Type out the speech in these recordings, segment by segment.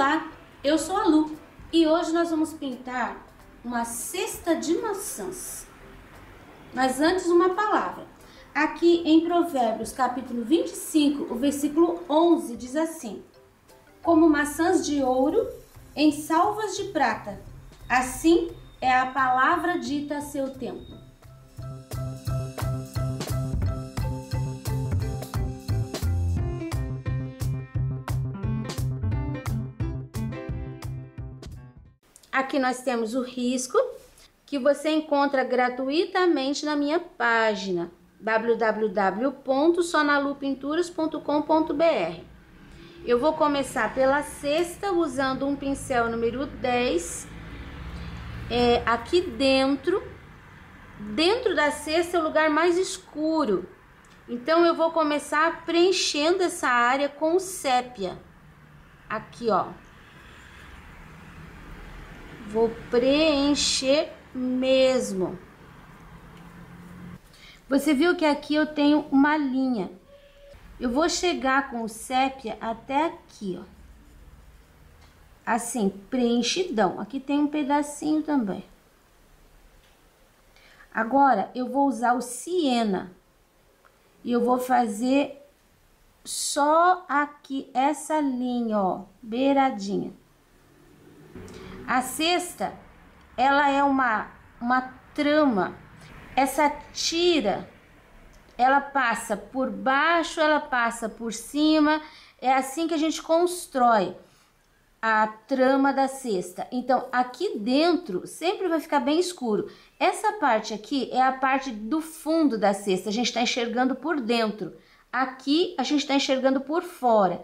Olá, eu sou a Lu e hoje nós vamos pintar uma cesta de maçãs. Mas antes uma palavra. Aqui em Provérbios capítulo 25, o versículo 11 diz assim: como maçãs de ouro em salvas de prata, assim é a palavra dita a seu tempo. Aqui nós temos o risco que você encontra gratuitamente na minha página www.sonalupinturas.com.br. Eu vou começar pela cesta usando um pincel número 10. Aqui dentro da cesta é o lugar mais escuro. Então eu vou começar preenchendo essa área com sépia. Aqui, ó. Vou preencher mesmo. Você viu que aqui eu tenho uma linha. Eu vou chegar com o sépia até aqui, ó. Assim, preenchidão. Aqui tem um pedacinho também. Agora, eu vou usar o siena. E eu vou fazer só aqui, essa linha, ó, beiradinha. A cesta, ela é uma trama. Essa tira, ela passa por baixo, ela passa por cima. É assim que a gente constrói a trama da cesta. Então, aqui dentro sempre vai ficar bem escuro. Essa parte aqui é a parte do fundo da cesta. A gente está enxergando por dentro. Aqui, a gente está enxergando por fora.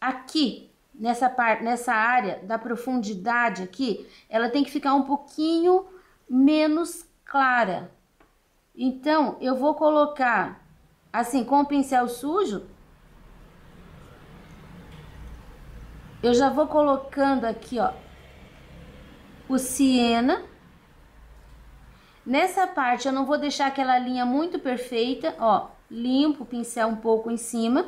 Aqui, nessa área da profundidade aqui, ela tem que ficar um pouquinho menos clara. Então, eu vou colocar, assim, com o pincel sujo, eu já vou colocando aqui, ó, o siena. Nessa parte, eu não vou deixar aquela linha muito perfeita, ó, limpo o pincel um pouco em cima.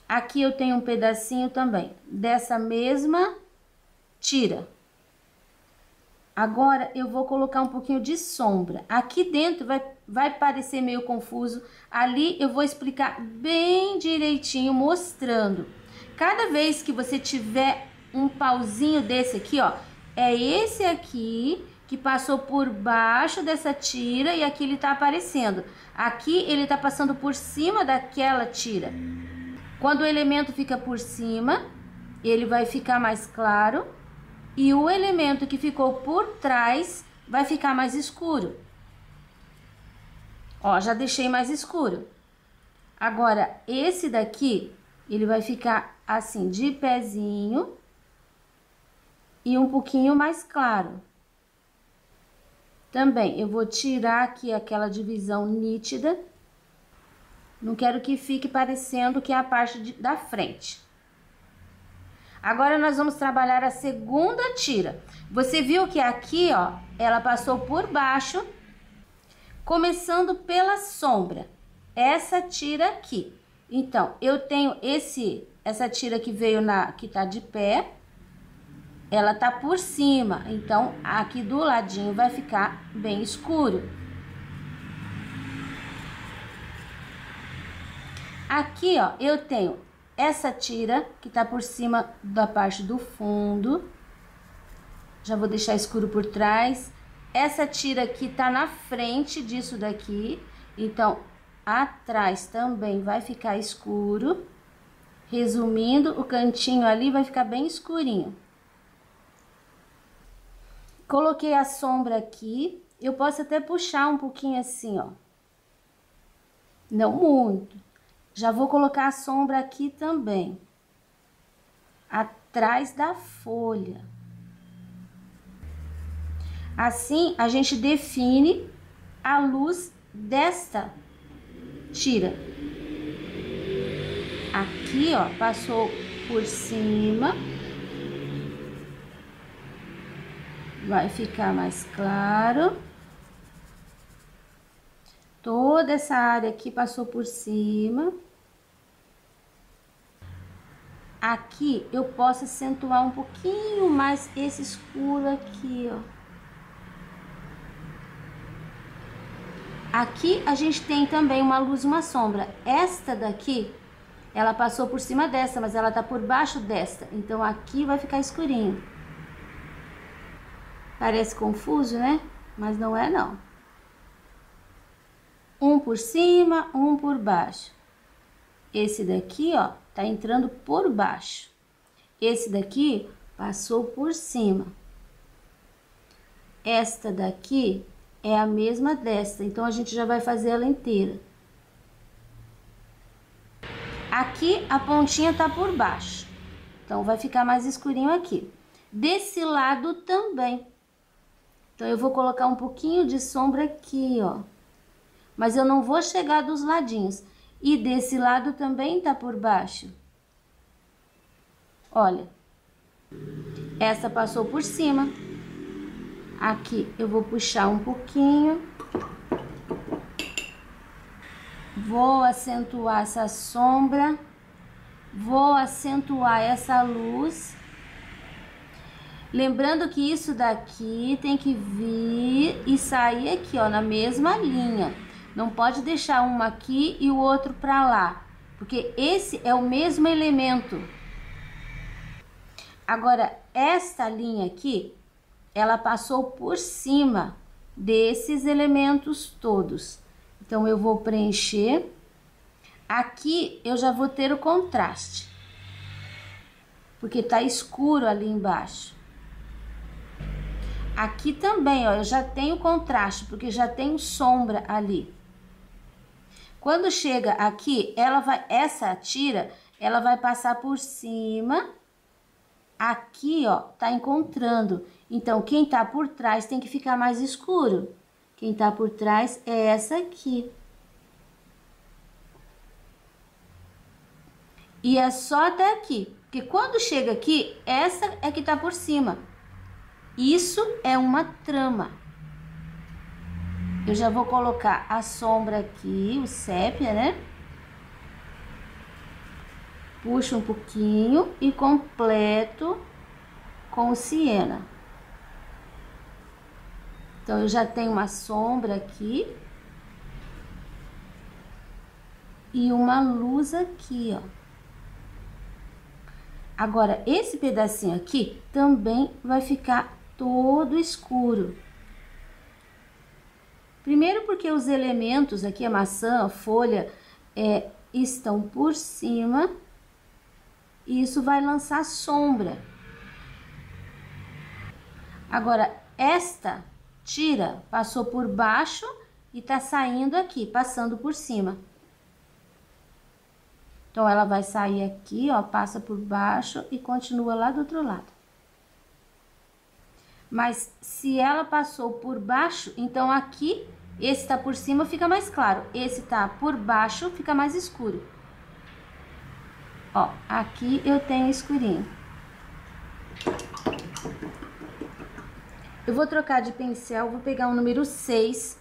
Aqui eu tenho um pedacinho também dessa mesma tira. Agora eu vou colocar um pouquinho de sombra. Aqui dentro vai parecer meio confuso. Ali eu vou explicar bem direitinho, mostrando. Cada vez que você tiver um pauzinho desse aqui, ó, é esse aqui que passou por baixo dessa tira e aqui ele tá aparecendo. Aqui ele tá passando por cima daquela tira. Quando o elemento fica por cima, ele vai ficar mais claro e o elemento que ficou por trás vai ficar mais escuro. Ó, já deixei mais escuro. Agora, esse daqui, ele vai ficar assim, de pezinho e um pouquinho mais claro. Também, eu vou tirar aqui aquela divisão nítida. Não quero que fique parecendo que é a parte da frente. Agora, nós vamos trabalhar a segunda tira. Você viu que aqui, ó, ela passou por baixo, começando pela sombra. Essa tira aqui. Então, eu tenho essa tira que veio que tá de pé, ela tá por cima. Então, aqui do ladinho vai ficar bem escuro. Aqui, ó, eu tenho essa tira que tá por cima da parte do fundo. Já vou deixar escuro por trás. Essa tira aqui tá na frente disso daqui. Então, atrás também vai ficar escuro. Resumindo, o cantinho ali vai ficar bem escurinho. Coloquei a sombra aqui. Eu posso até puxar um pouquinho assim, ó. Não muito. Já vou colocar a sombra aqui também, atrás da folha. Assim, a gente define a luz desta tira. Aqui, ó, passou por cima. Vai ficar mais claro. Toda essa área aqui passou por cima. aqui eu posso acentuar um pouquinho mais esse escuro aqui, ó. Aqui a gente tem também uma luz e uma sombra. Esta daqui, ela passou por cima dessa, mas ela tá por baixo desta. Então aqui vai ficar escurinho. Parece confuso, né? Mas não é não. Um por cima, um por baixo. Esse daqui, ó, tá entrando por baixo. Esse daqui passou por cima. Esta daqui é a mesma desta, então a gente já vai fazer ela inteira. Aqui a pontinha tá por baixo, então vai ficar mais escurinho aqui. Desse lado também. Então eu vou colocar um pouquinho de sombra aqui, ó. Mas eu não vou chegar dos ladinhos. E desse lado também tá por baixo. Olha. Essa passou por cima. Aqui eu vou puxar um pouquinho. Vou acentuar essa sombra. Vou acentuar essa luz. Lembrando que isso daqui tem que vir e sair aqui, ó, na mesma linha. Não pode deixar uma aqui e o outro pra lá, porque esse é o mesmo elemento. Agora, esta linha aqui, ela passou por cima desses elementos todos. Então, eu vou preencher. Aqui, eu já vou ter o contraste, porque tá escuro ali embaixo. Aqui também, ó, eu já tenho contraste, porque já tenho sombra ali. Quando chega aqui, essa tira, ela vai passar por cima. Aqui, ó, tá encontrando. Então, quem tá por trás tem que ficar mais escuro. Quem tá por trás é essa aqui. E é só até aqui. Porque quando chega aqui, essa é que tá por cima. Isso é uma trama. Eu já vou colocar a sombra aqui, o sépia, né? Puxo um pouquinho e completo com o siena. Então, eu já tenho uma sombra aqui. E uma luz aqui, ó. Agora, esse pedacinho aqui também vai ficar todo escuro. Primeiro porque os elementos aqui, a maçã, a folha, estão por cima. E isso vai lançar sombra. Agora, esta tira passou por baixo e tá saindo aqui, passando por cima. Então, ela vai sair aqui, ó, passa por baixo e continua lá do outro lado. Mas, se ela passou por baixo, então aqui, esse tá por cima, fica mais claro. Esse tá por baixo, fica mais escuro. Ó, aqui eu tenho escurinho. Eu vou trocar de pincel, vou pegar o número 6.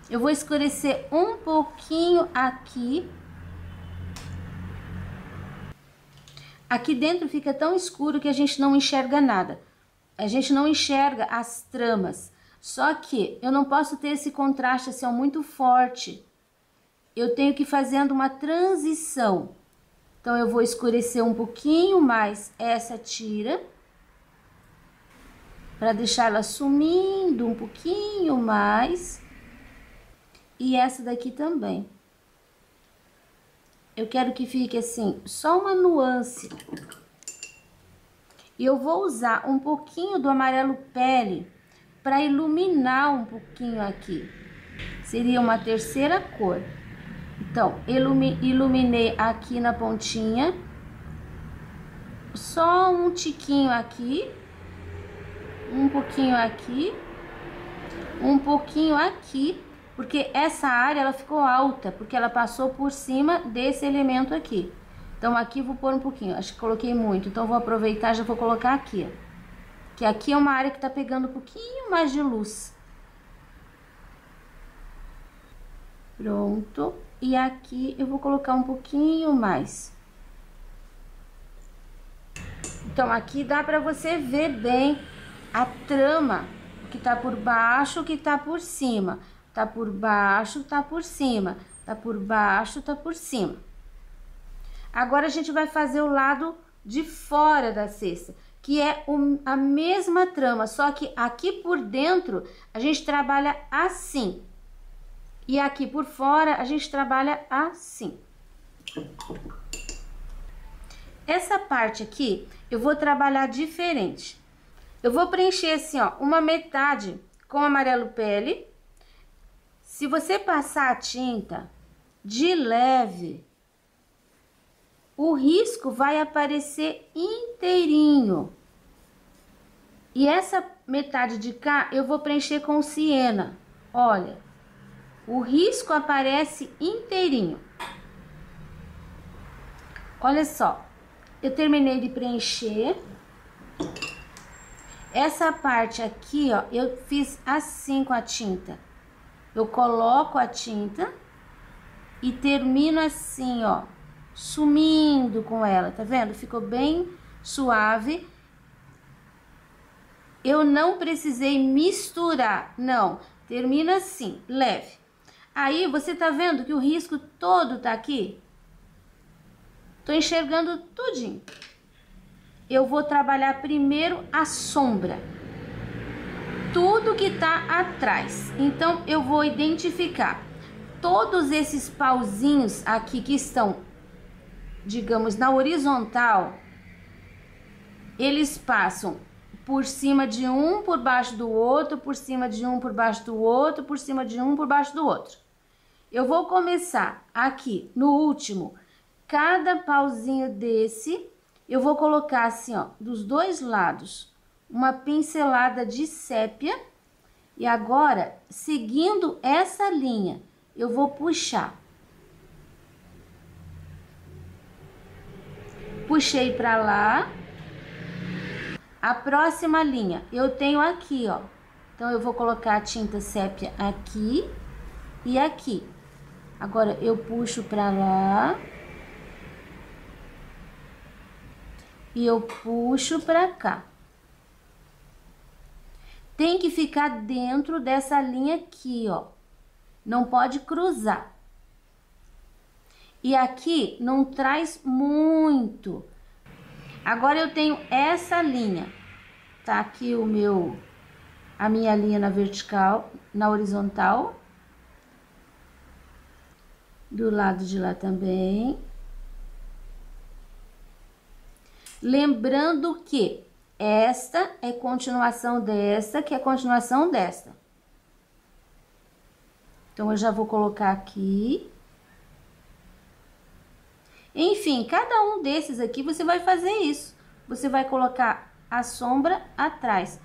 Eu vou escurecer um pouquinho aqui. Aqui dentro fica tão escuro que a gente não enxerga nada. A gente não enxerga as tramas. Só que eu não posso ter esse contraste assim, ó, muito forte. Eu tenho que ir fazendo uma transição. Então, eu vou escurecer um pouquinho mais essa tira. Para deixar ela sumindo um pouquinho mais. E essa daqui também. Eu quero que fique assim, só uma nuance. E eu vou usar um pouquinho do amarelo pele para iluminar um pouquinho aqui. Seria uma terceira cor. Então, iluminei aqui na pontinha. Só um tiquinho aqui. Um pouquinho aqui. Um pouquinho aqui. Porque essa área, ela ficou alta. Porque ela passou por cima desse elemento aqui. Então, aqui vou pôr um pouquinho. Acho que coloquei muito. Então, vou aproveitar e já vou colocar aqui, ó. Que aqui é uma área que tá pegando um pouquinho mais de luz. Pronto. E aqui eu vou colocar um pouquinho mais. Então, aqui dá para você ver bem a trama, o que tá por baixo, o que tá por cima. Tá por baixo, tá por cima. Tá por baixo, tá por cima. Agora, a gente vai fazer o lado de fora da cesta, que é a mesma trama, só que aqui por dentro a gente trabalha assim. E aqui por fora a gente trabalha assim. Essa parte aqui eu vou trabalhar diferente. Eu vou preencher assim, ó, uma metade com amarelo pele. Se você passar a tinta de leve, o risco vai aparecer inteirinho. E essa metade de cá eu vou preencher com siena. Olha, o risco aparece inteirinho. Olha só, eu terminei de preencher. Essa parte aqui, ó, eu fiz assim com a tinta. Eu coloco a tinta e termino assim, ó, sumindo com ela, tá vendo? Ficou bem suave. Eu não precisei misturar, não. Termina assim, leve. Aí, você tá vendo que o risco todo tá aqui? Tô enxergando tudinho. Eu vou trabalhar primeiro a sombra. Tudo que tá atrás. Então, eu vou identificar todos esses pauzinhos aqui que estão, digamos, na horizontal. Eles passam por cima de um, por baixo do outro, por cima de um, por baixo do outro, por cima de um, por baixo do outro. Eu vou começar aqui no último, cada pauzinho desse, eu vou colocar assim, ó, dos dois lados, uma pincelada de sépia. E agora, seguindo essa linha, eu vou puxar. Puxei pra lá. A próxima linha, eu tenho aqui, ó. Então, eu vou colocar a tinta sépia aqui e aqui. Agora, eu puxo pra lá. E eu puxo pra cá. Tem que ficar dentro dessa linha aqui, ó. Não pode cruzar. E aqui não traz muito. Agora eu tenho essa linha. Tá aqui a minha linha na vertical, na horizontal. Do lado de lá também. Lembrando que esta é continuação desta, que é continuação desta. Então, eu já vou colocar aqui. Enfim, cada um desses aqui você vai fazer isso. Você vai colocar a sombra atrás.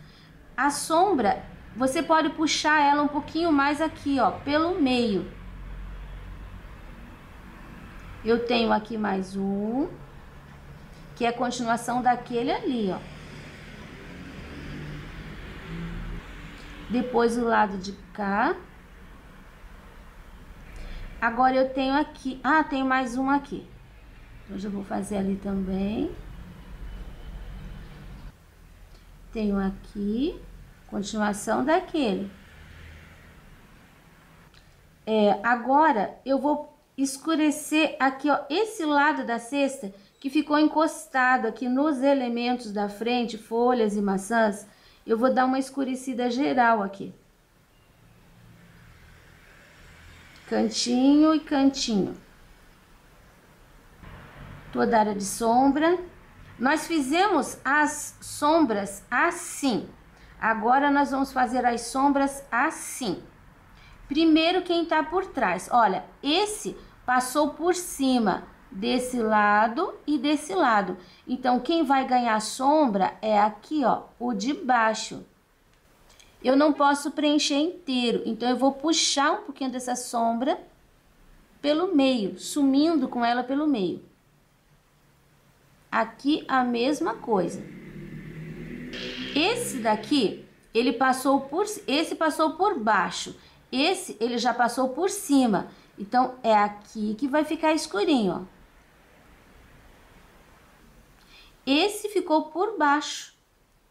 A sombra, você pode puxar ela um pouquinho mais aqui, ó, pelo meio. Eu tenho aqui mais um, que é a continuação daquele ali, ó. Depois o lado de cá. Agora eu tenho aqui, tenho mais um aqui. Então, eu já vou fazer ali também. Tenho aqui, continuação daquele. Agora, eu vou escurecer aqui, ó, esse lado da cesta que ficou encostado aqui nos elementos da frente, folhas e maçãs. Eu vou dar uma escurecida geral aqui. Cantinho e cantinho. Toda a área de sombra. Nós fizemos as sombras assim. Agora, nós vamos fazer as sombras assim. Primeiro, quem tá por trás. Olha, esse passou por cima desse lado e desse lado. Então, quem vai ganhar sombra é aqui, ó, o de baixo. Eu não posso preencher inteiro, então eu vou puxar um pouquinho dessa sombra pelo meio, sumindo com ela pelo meio. Aqui a mesma coisa. Esse daqui, esse passou por baixo. Esse, ele já passou por cima. Então, é aqui que vai ficar escurinho, ó. Esse ficou por baixo.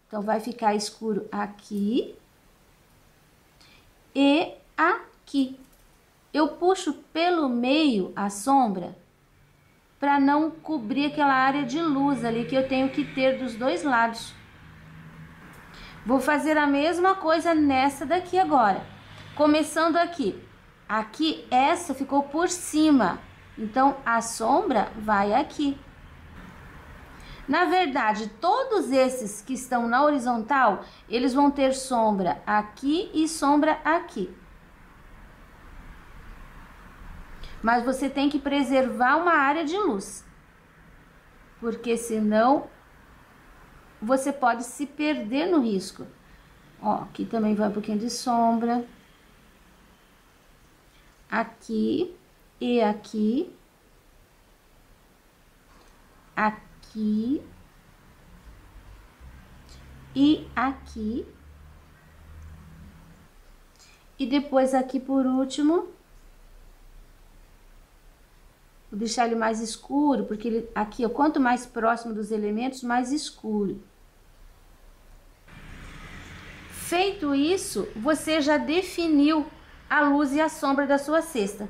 Então, vai ficar escuro aqui e aqui. Eu puxo pelo meio a sombra para não cobrir aquela área de luz ali que eu tenho que ter dos dois lados. Vou fazer a mesma coisa nessa daqui agora. Começando aqui. Aqui, essa ficou por cima. Então, a sombra vai aqui. Na verdade, todos esses que estão na horizontal, eles vão ter sombra aqui e sombra aqui. Mas você tem que preservar uma área de luz, porque senão você pode se perder no risco. Ó, aqui também vai um pouquinho de sombra. Aqui e aqui. Aqui e aqui, e depois aqui por último, vou deixar ele mais escuro, porque ele, aqui, ó, quanto mais próximo dos elementos, mais escuro. Feito isso, você já definiu a luz e a sombra da sua cesta.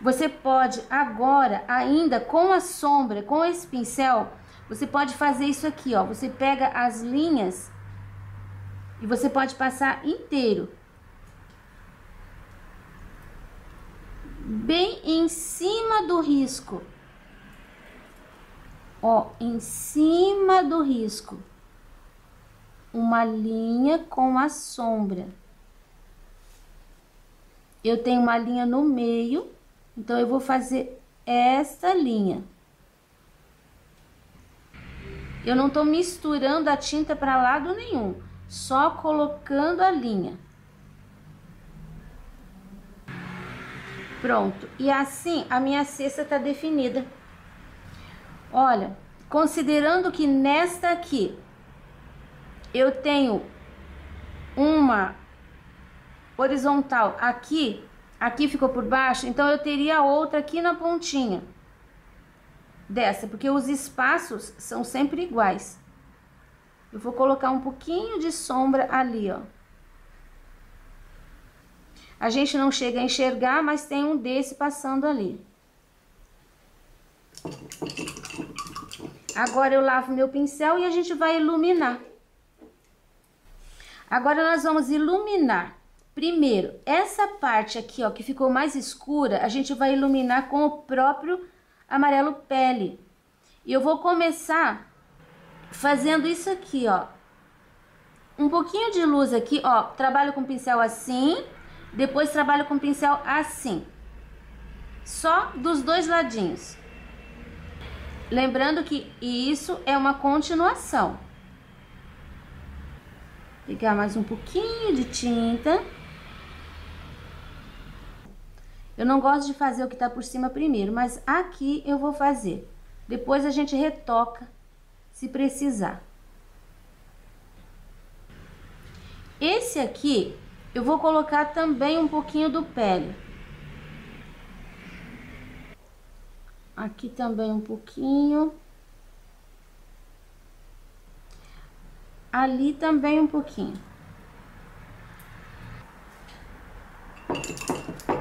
Você pode agora, ainda com a sombra, com esse pincel, você pode fazer isso aqui, ó. Você pega as linhas e você pode passar inteiro. Bem em cima do risco. Ó, em cima do risco. Uma linha com a sombra. Eu tenho uma linha no meio. Então, eu vou fazer esta linha. Eu não tô misturando a tinta para lado nenhum, só colocando a linha. Pronto, e assim a minha cesta tá definida. Olha, considerando que nesta aqui eu tenho uma horizontal aqui, aqui ficou por baixo, então eu teria outra aqui na pontinha dessa, porque os espaços são sempre iguais. Eu vou colocar um pouquinho de sombra ali, ó. A gente não chega a enxergar, mas tem um desse passando ali. Agora eu lavo meu pincel e a gente vai iluminar. Agora nós vamos iluminar. Primeiro, essa parte aqui, ó, que ficou mais escura, a gente vai iluminar com o próprio amarelo pele. E eu vou começar fazendo isso aqui, ó. Um pouquinho de luz aqui, ó. Trabalho com pincel assim, depois trabalho com pincel assim. Só dos dois ladinhos. Lembrando que isso é uma continuação. Pegar mais um pouquinho de tinta. Eu não gosto de fazer o que tá por cima primeiro, mas aqui eu vou fazer. Depois a gente retoca, se precisar. Esse aqui, eu vou colocar também um pouquinho do pele. Aqui também um pouquinho. Ali também um pouquinho.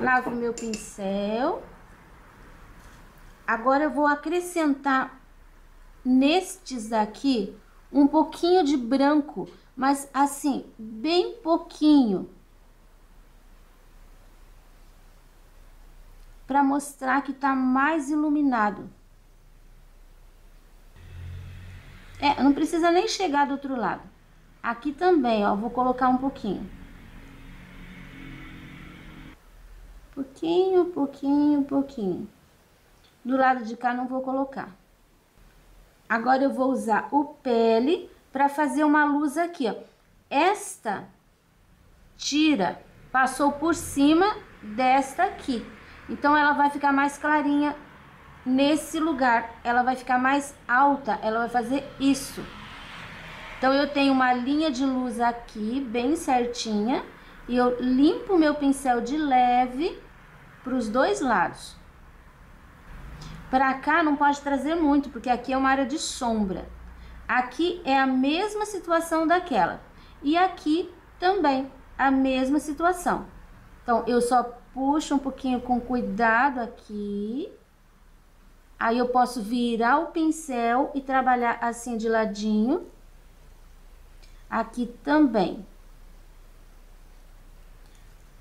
Lavo meu pincel. Agora eu vou acrescentar nestes aqui um pouquinho de branco, mas assim, bem pouquinho. Para mostrar que tá mais iluminado. Não precisa nem chegar do outro lado. Aqui também, ó, vou colocar um pouquinho. Pouquinho, pouquinho, pouquinho. Do lado de cá não vou colocar. Agora eu vou usar o pele para fazer uma luz aqui, ó. Esta tira passou por cima desta aqui. Então, ela vai ficar mais clarinha nesse lugar. Ela vai ficar mais alta, ela vai fazer isso. Então, eu tenho uma linha de luz aqui, bem certinha. E eu limpo meu pincel de leve para os dois lados. Pra cá não pode trazer muito, porque aqui é uma área de sombra. Aqui é a mesma situação daquela. E aqui também a mesma situação. Então, eu só puxo um pouquinho com cuidado aqui. Aí eu posso virar o pincel e trabalhar assim de ladinho. Aqui também.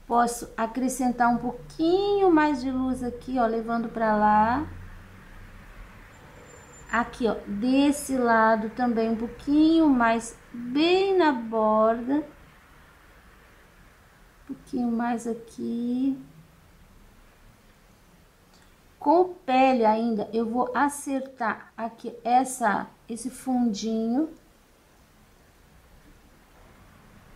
Posso acrescentar um pouquinho mais de luz aqui, ó, levando pra lá. Aqui, ó, desse lado também um pouquinho mais, bem na borda. Um pouquinho mais aqui. Com pele ainda, eu vou acertar aqui esse fundinho.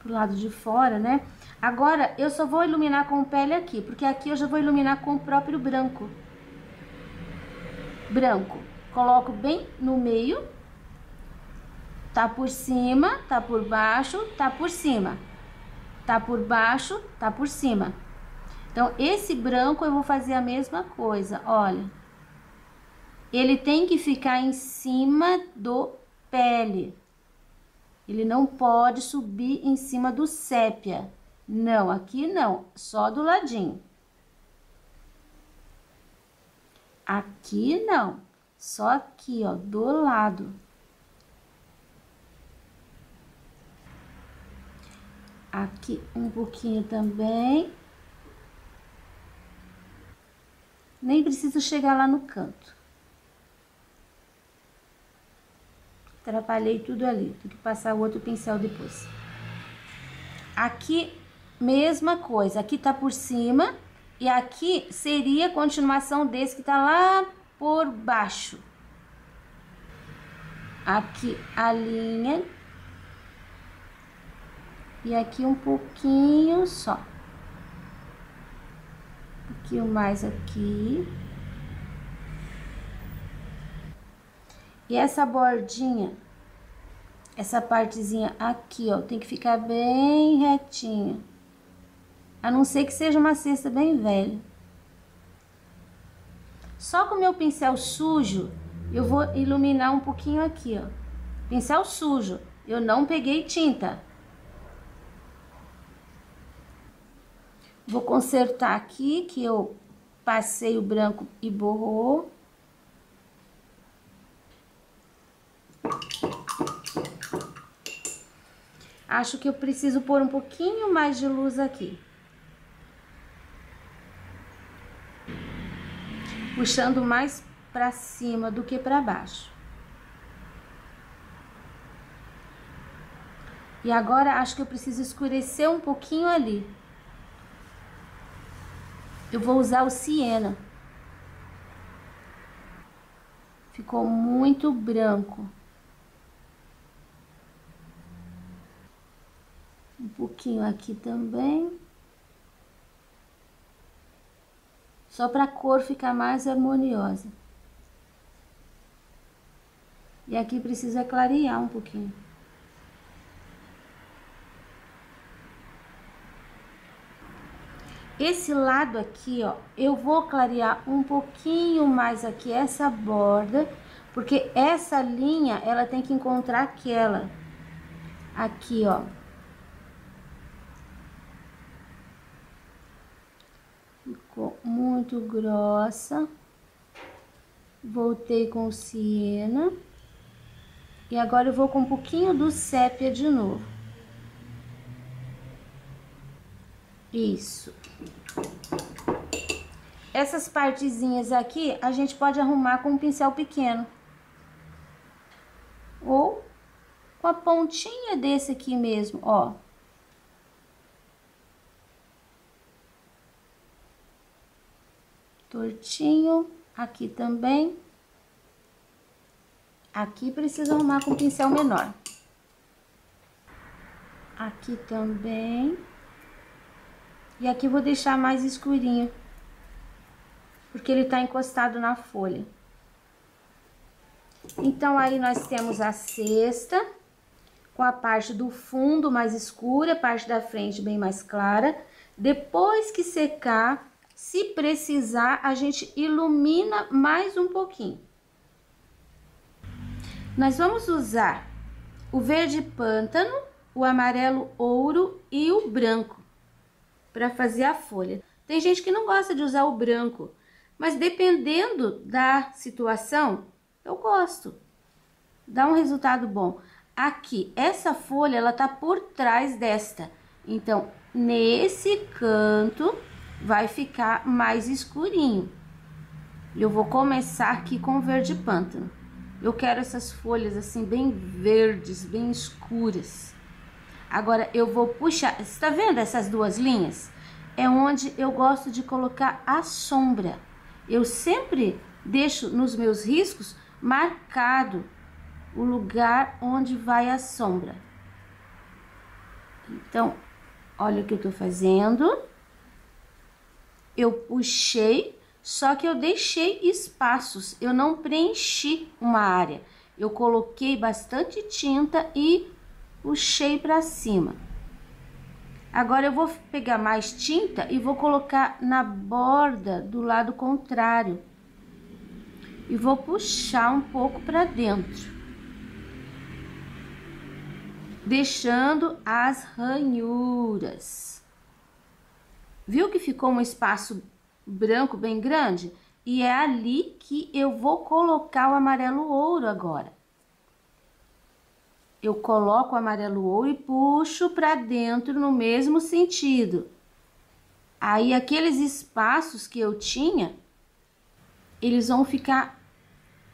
Pro lado de fora, né? Agora, eu só vou iluminar com pele aqui, porque aqui eu já vou iluminar com o próprio branco. Branco. Coloco bem no meio, tá por cima, tá por baixo, tá por cima, tá por baixo, tá por cima. Então, esse branco eu vou fazer a mesma coisa, olha. Ele tem que ficar em cima do pele. Ele não pode subir em cima do sépia. Não, aqui não, só do ladinho. Aqui não. Só aqui, ó, do lado. Aqui um pouquinho também. Nem preciso chegar lá no canto. Atrapalhei tudo ali. Tem que passar o outro pincel depois. Aqui, mesma coisa. Aqui tá por cima. E aqui seria a continuação desse que tá lá por baixo. Aqui a linha. E aqui um pouquinho só. Um pouquinho mais aqui. E essa bordinha, essa partezinha aqui, ó, tem que ficar bem retinha. A não ser que seja uma cesta bem velha. Só com o meu pincel sujo, eu vou iluminar um pouquinho aqui, ó. Pincel sujo, eu não peguei tinta. Vou consertar aqui, que eu passei o branco e borrou. Acho que eu preciso pôr um pouquinho mais de luz aqui. Puxando mais pra cima do que pra baixo. E agora, acho que eu preciso escurecer um pouquinho ali. Eu vou usar o siena. Ficou muito branco. Um pouquinho aqui também. Só para a cor ficar mais harmoniosa. E aqui precisa clarear um pouquinho. Esse lado aqui, ó, eu vou clarear um pouquinho mais aqui essa borda, porque essa linha, ela tem que encontrar aquela. Aqui, ó. Ficou muito grossa. Voltei com o siena. E agora eu vou com um pouquinho do sépia de novo. Isso. Essas partezinhas aqui, a gente pode arrumar com um pincel pequeno. Ou com a pontinha desse aqui mesmo, ó. Tortinho, aqui também. Aqui precisa arrumar com um pincel menor. Aqui também. E aqui vou deixar mais escurinho, porque ele tá encostado na folha. Então, aí nós temos a cesta, com a parte do fundo mais escura, a parte da frente bem mais clara. Depois que secar, Se precisar, a gente ilumina mais um pouquinho. Nós vamos usar o verde pântano, o amarelo ouro e o branco para fazer a folha. Tem gente que não gosta de usar o branco, mas dependendo da situação, eu gosto. Dá um resultado bom. Aqui, essa folha, ela tá por trás desta. Então, nesse canto, vai ficar mais escurinho. Eu vou começar aqui com o verde pântano. Eu quero essas folhas assim, bem verdes, bem escuras. Agora, eu vou puxar... Você tá vendo essas duas linhas? É onde eu gosto de colocar a sombra. Eu sempre deixo nos meus riscos marcado o lugar onde vai a sombra. Então, olha o que eu tô fazendo. Eu puxei, só que eu deixei espaços, eu não preenchi uma área. Eu coloquei bastante tinta e puxei para cima. Agora eu vou pegar mais tinta e vou colocar na borda do lado contrário. E vou puxar um pouco para dentro, deixando as ranhuras. Viu que ficou um espaço branco bem grande? E é ali que eu vou colocar o amarelo ouro agora. Eu coloco o amarelo ouro e puxo para dentro no mesmo sentido. Aí, aqueles espaços que eu tinha, eles vão ficar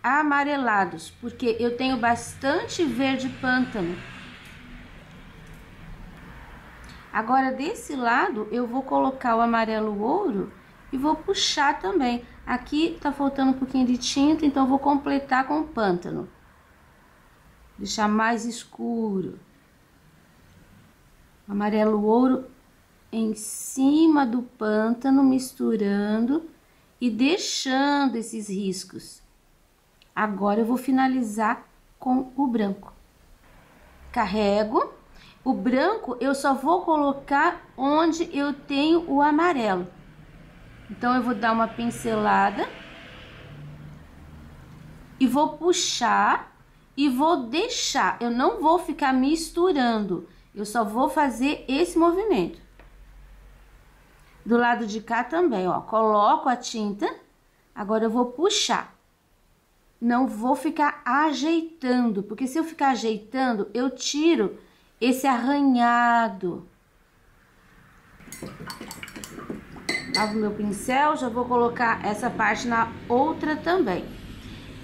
amarelados, porque eu tenho bastante verde pântano. Agora, desse lado, eu vou colocar o amarelo ouro e vou puxar também. Aqui tá faltando um pouquinho de tinta, então eu vou completar com o pântano. Deixar mais escuro. Amarelo ouro em cima do pântano, misturando e deixando esses riscos. Agora eu vou finalizar com o branco. Carrego. O branco eu só vou colocar onde eu tenho o amarelo. Então, eu vou dar uma pincelada e vou puxar e vou deixar. Eu não vou ficar misturando, eu só vou fazer esse movimento. Do lado de cá também, ó, coloco a tinta, agora eu vou puxar. Não vou ficar ajeitando, porque se eu ficar ajeitando, eu tiro esse arranhado. Lavo meu pincel, já vou colocar essa parte na outra também.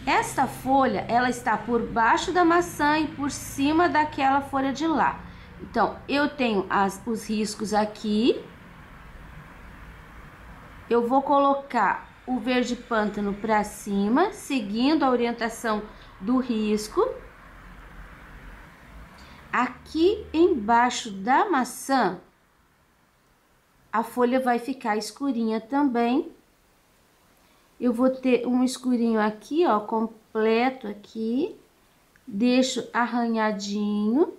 Esta folha, ela está por baixo da maçã e por cima daquela folha de lá. Então, eu tenho os riscos aqui. Eu vou colocar o verde pântano para cima, seguindo a orientação do risco. Aqui embaixo da maçã, a folha vai ficar escurinha também. Eu vou ter um escurinho aqui, ó, completo aqui. Deixo arranhadinho.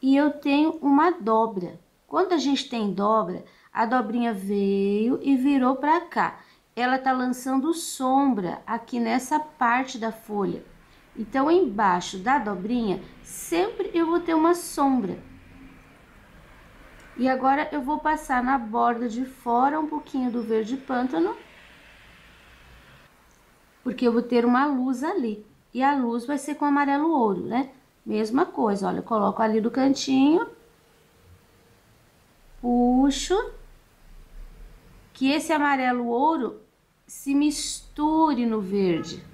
E eu tenho uma dobra. Quando a gente tem dobra, a dobrinha veio e virou pra cá. Ela tá lançando sombra aqui nessa parte da folha. Então, embaixo da dobrinha, sempre eu vou ter uma sombra. E agora, eu vou passar na borda de fora um pouquinho do verde pântano. Porque eu vou ter uma luz ali. E a luz vai ser com amarelo ouro, né? Mesma coisa, olha, eu coloco ali do cantinho. Puxo. Que esse amarelo ouro se misture no verde.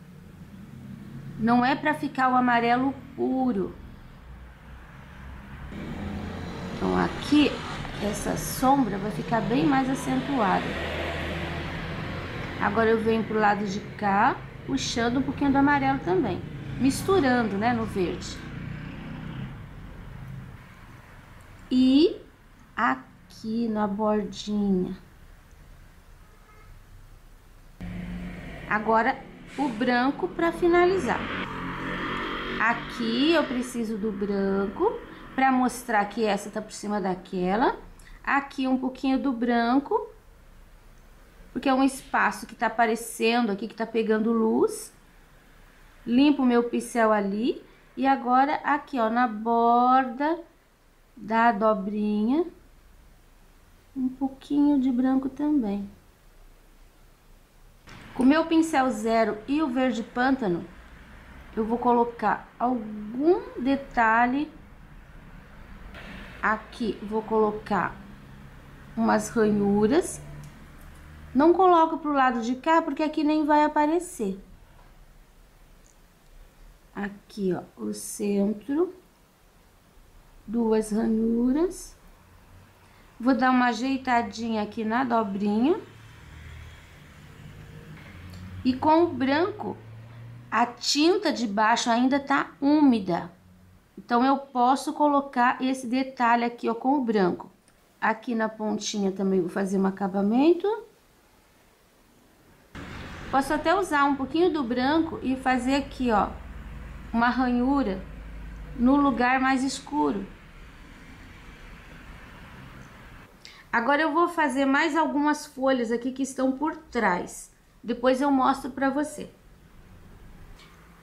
Não é para ficar o amarelo puro. Então, aqui, essa sombra vai ficar bem mais acentuada. Agora, eu venho pro lado de cá, puxando um pouquinho do amarelo também. Misturando, né, no verde. E aqui na bordinha. Agora, o branco para finalizar. Aqui eu preciso do branco para mostrar que essa tá por cima daquela. Aqui um pouquinho do branco porque é um espaço que tá aparecendo aqui, que tá pegando luz. Limpo o meu pincel ali. E agora aqui, ó, na borda da dobrinha, um pouquinho de branco também. Com o meu pincel zero e o verde pântano, eu vou colocar algum detalhe aqui. Vou colocar umas ranhuras. Não coloco pro lado de cá, porque aqui nem vai aparecer. Aqui, ó, o centro, duas ranhuras. Vou dar uma ajeitadinha aqui na dobrinha. E com o branco, a tinta de baixo ainda tá úmida. Então, eu posso colocar esse detalhe aqui, ó, com o branco. Aqui na pontinha também vou fazer um acabamento. Posso até usar um pouquinho do branco e fazer aqui, ó, uma ranhura no lugar mais escuro. Agora eu vou fazer mais algumas folhas aqui que estão por trás. Depois eu mostro pra você.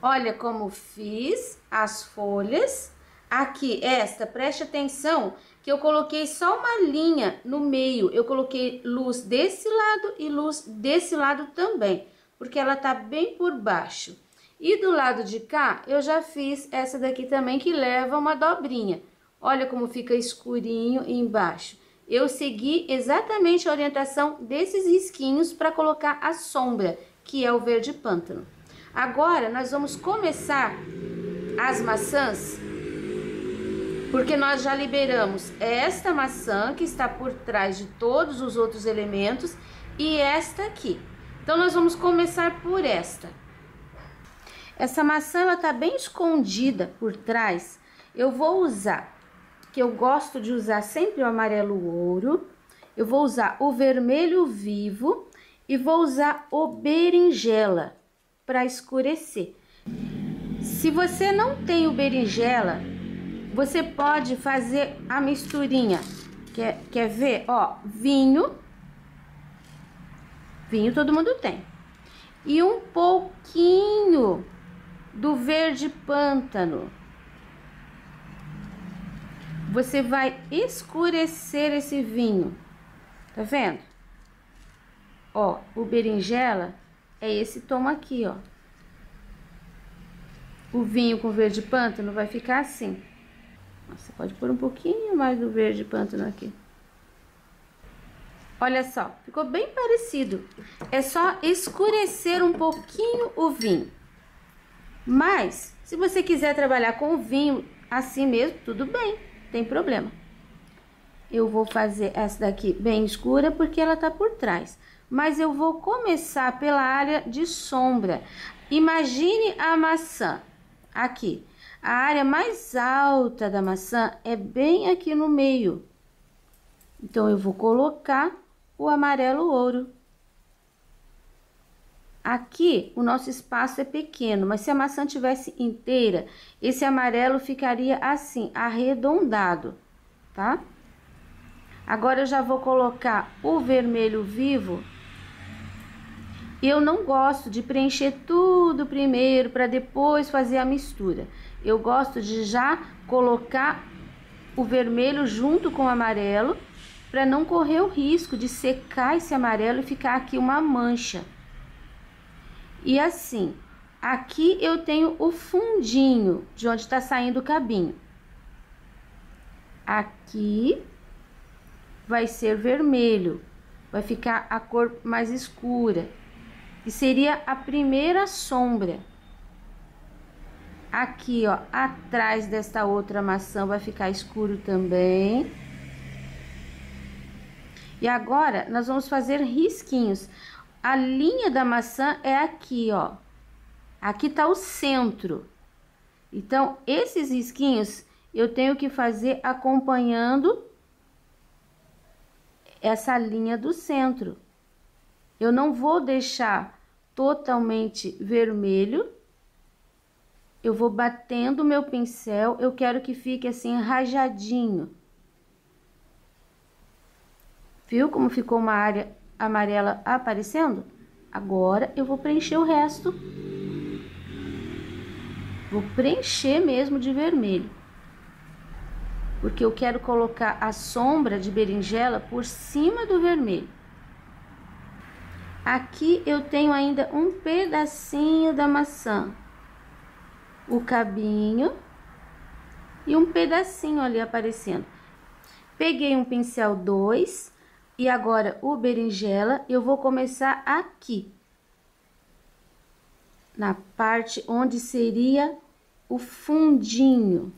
Olha como fiz as folhas. Aqui, esta, preste atenção que eu coloquei só uma linha no meio. Eu coloquei luz desse lado e luz desse lado também, porque ela tá bem por baixo. E do lado de cá, eu já fiz essa daqui também, que leva uma dobrinha. Olha como fica escurinho embaixo. Eu segui exatamente a orientação desses risquinhos para colocar a sombra, que é o verde pântano. Agora, nós vamos começar as maçãs, porque nós já liberamos esta maçã, que está por trás de todos os outros elementos, e esta aqui. Então, nós vamos começar por esta. Essa maçã, ela tá bem escondida por trás. Eu vou usar, que eu gosto de usar sempre o amarelo ouro. Eu vou usar o vermelho vivo e vou usar o berinjela para escurecer. Se você não tem o berinjela, você pode fazer a misturinha. Quer ver? Ó, vinho. Vinho todo mundo tem. E um pouquinho do verde pântano. Você vai escurecer esse vinho. Tá vendo? Ó, o berinjela é esse tom aqui, ó. O vinho com verde pântano vai ficar assim. Você pode pôr um pouquinho mais do verde pântano aqui. Olha só, ficou bem parecido. É só escurecer um pouquinho o vinho. Mas, se você quiser trabalhar com o vinho assim mesmo, tudo bem, tem problema. Eu vou fazer essa daqui bem escura porque ela tá por trás. Mas eu vou começar pela área de sombra. Imagine a maçã aqui. A área mais alta da maçã é bem aqui no meio. Então, eu vou colocar o amarelo ouro. Aqui, o nosso espaço é pequeno, mas se a maçã tivesse inteira, esse amarelo ficaria assim, arredondado, tá? Agora, eu já vou colocar o vermelho vivo. Eu não gosto de preencher tudo primeiro para depois fazer a mistura. Eu gosto de já colocar o vermelho junto com o amarelo, para não correr o risco de secar esse amarelo e ficar aqui uma mancha. E assim, aqui eu tenho o fundinho de onde está saindo o cabinho. Aqui vai ser vermelho, vai ficar a cor mais escura. E seria a primeira sombra. Aqui, ó, atrás desta outra maçã vai ficar escuro também. E agora, nós vamos fazer risquinhos. A linha da maçã é aqui, ó. Aqui tá o centro. Então, esses risquinhos eu tenho que fazer acompanhando essa linha do centro. Eu não vou deixar totalmente vermelho. Eu vou batendo o meu pincel. Eu quero que fique assim, rajadinho. Viu como ficou uma área amarela aparecendo? Agora eu vou preencher o resto. Vou preencher mesmo de vermelho. Porque eu quero colocar a sombra de berinjela por cima do vermelho. Aqui eu tenho ainda um pedacinho da maçã. O cabinho e um pedacinho ali aparecendo. Peguei um pincel 2 e agora o berinjela eu vou começar aqui. Na parte onde seria o fundinho.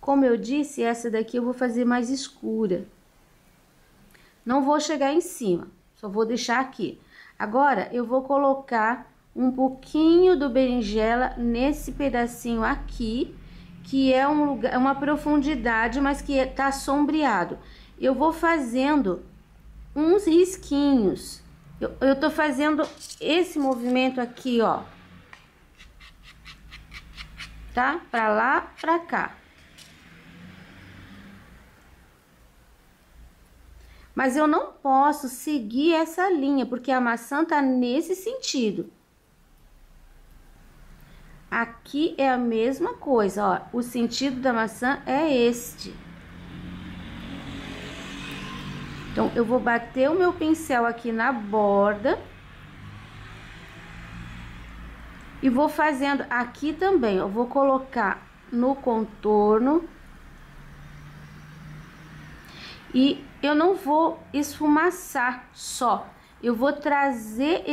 Como eu disse, essa daqui eu vou fazer mais escura. Não vou chegar em cima, só vou deixar aqui. Agora, eu vou colocar um pouquinho do berinjela nesse pedacinho aqui, que é um lugar, uma profundidade, mas que tá sombreado. Eu vou fazendo uns risquinhos. Eu tô fazendo esse movimento aqui, ó. Tá? Pra lá, pra cá. Mas eu não posso seguir essa linha, porque a maçã tá nesse sentido. Aqui é a mesma coisa, ó. O sentido da maçã é este. Então, eu vou bater o meu pincel aqui na borda. E vou fazendo aqui também, eu vou colocar no contorno. E eu não vou esfumaçar só, eu vou trazer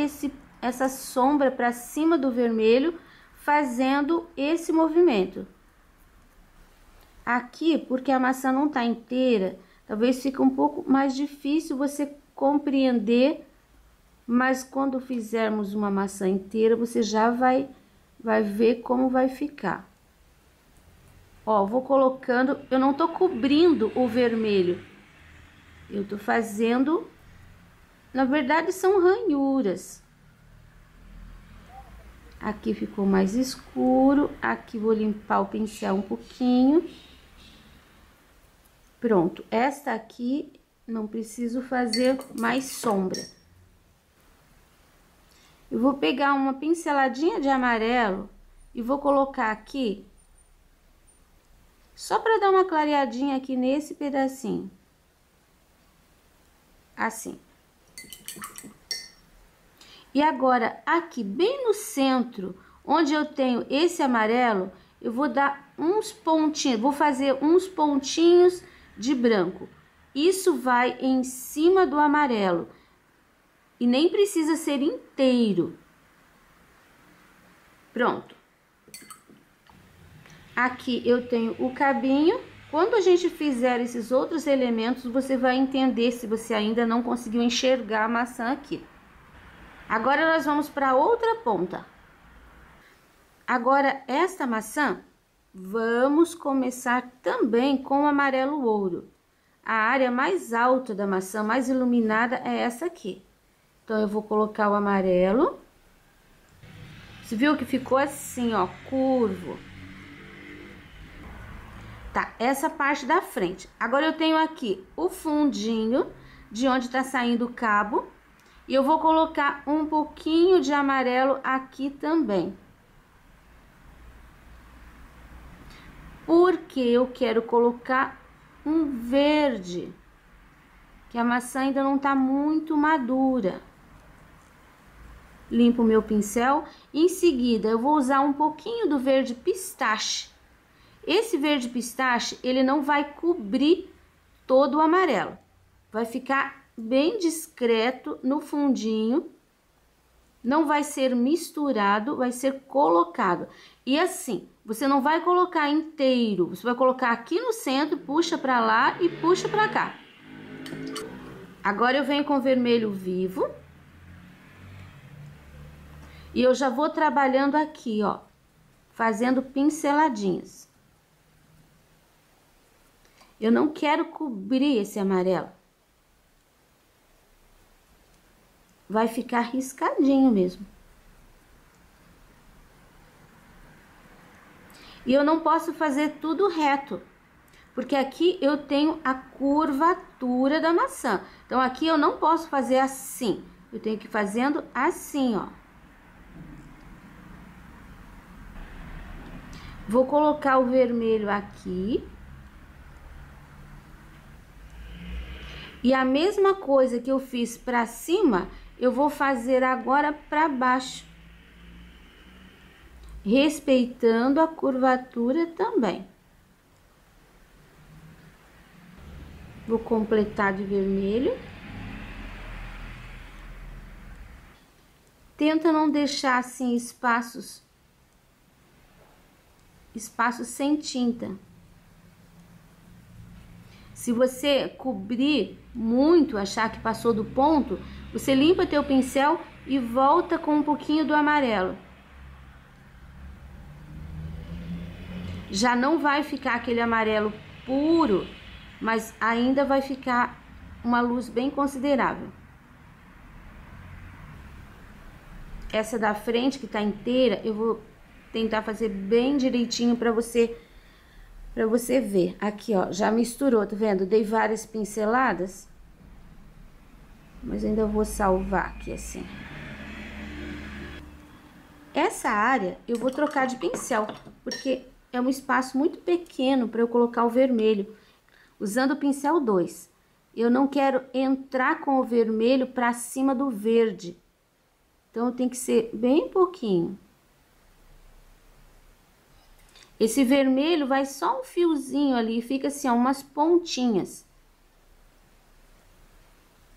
essa sombra para cima do vermelho, fazendo esse movimento. Aqui, porque a maçã não tá inteira, talvez fique um pouco mais difícil você compreender, mas quando fizermos uma maçã inteira, você já vai ver como vai ficar. Ó, vou colocando, eu não tô cobrindo o vermelho. Eu tô fazendo, na verdade, são ranhuras. Aqui ficou mais escuro, aqui vou limpar o pincel um pouquinho. Pronto, esta aqui não preciso fazer mais sombra. Eu vou pegar uma pinceladinha de amarelo e vou colocar aqui, só para dar uma clareadinha aqui nesse pedacinho. Assim. E agora, aqui bem no centro, onde eu tenho esse amarelo, eu vou dar uns pontinhos, vou fazer uns pontinhos de branco. Isso vai em cima do amarelo. E nem precisa ser inteiro. Pronto. Aqui eu tenho o cabinho. Quando a gente fizer esses outros elementos, você vai entender se você ainda não conseguiu enxergar a maçã aqui. Agora, nós vamos para outra ponta. Agora, esta maçã, vamos começar também com o amarelo ouro. A área mais alta da maçã, mais iluminada, é essa aqui. Então, eu vou colocar o amarelo. Você viu que ficou assim, ó, curvo. Tá, essa parte da frente. Agora, eu tenho aqui o fundinho, de onde tá saindo o cabo. E eu vou colocar um pouquinho de amarelo aqui também. Porque eu quero colocar um verde. Que a maçã ainda não tá muito madura. Limpo o meu pincel. Em seguida, eu vou usar um pouquinho do verde pistache. Esse verde pistache, ele não vai cobrir todo o amarelo. Vai ficar bem discreto no fundinho. Não vai ser misturado, vai ser colocado. E assim, você não vai colocar inteiro. Você vai colocar aqui no centro, puxa pra lá e puxa pra cá. Agora eu venho com vermelho vivo. E eu já vou trabalhando aqui, ó, fazendo pinceladinhas. Eu não quero cobrir esse amarelo. Vai ficar riscadinho mesmo. E eu não posso fazer tudo reto, porque aqui eu tenho a curvatura da maçã. Então, aqui eu não posso fazer assim, eu tenho que ir fazendo assim, ó. Vou colocar o vermelho aqui. E a mesma coisa que eu fiz pra cima, eu vou fazer agora pra baixo. Respeitando a curvatura também. Vou completar de vermelho. Tenta não deixar assim espaços sem tinta. Se você cobrir muito, achar que passou do ponto, você limpa teu pincel e volta com um pouquinho do amarelo. Já não vai ficar aquele amarelo puro, mas ainda vai ficar uma luz bem considerável. Essa da frente que tá inteira, eu vou tentar fazer bem direitinho pra você ver. Aqui, ó, já misturou, tá vendo? Dei várias pinceladas, mas ainda vou salvar aqui assim. Essa área eu vou trocar de pincel, porque é um espaço muito pequeno para eu colocar o vermelho, usando o pincel 2. Eu não quero entrar com o vermelho para cima do verde, então tem que ser bem pouquinho. Esse vermelho vai só um fiozinho ali, fica assim, ó, umas pontinhas.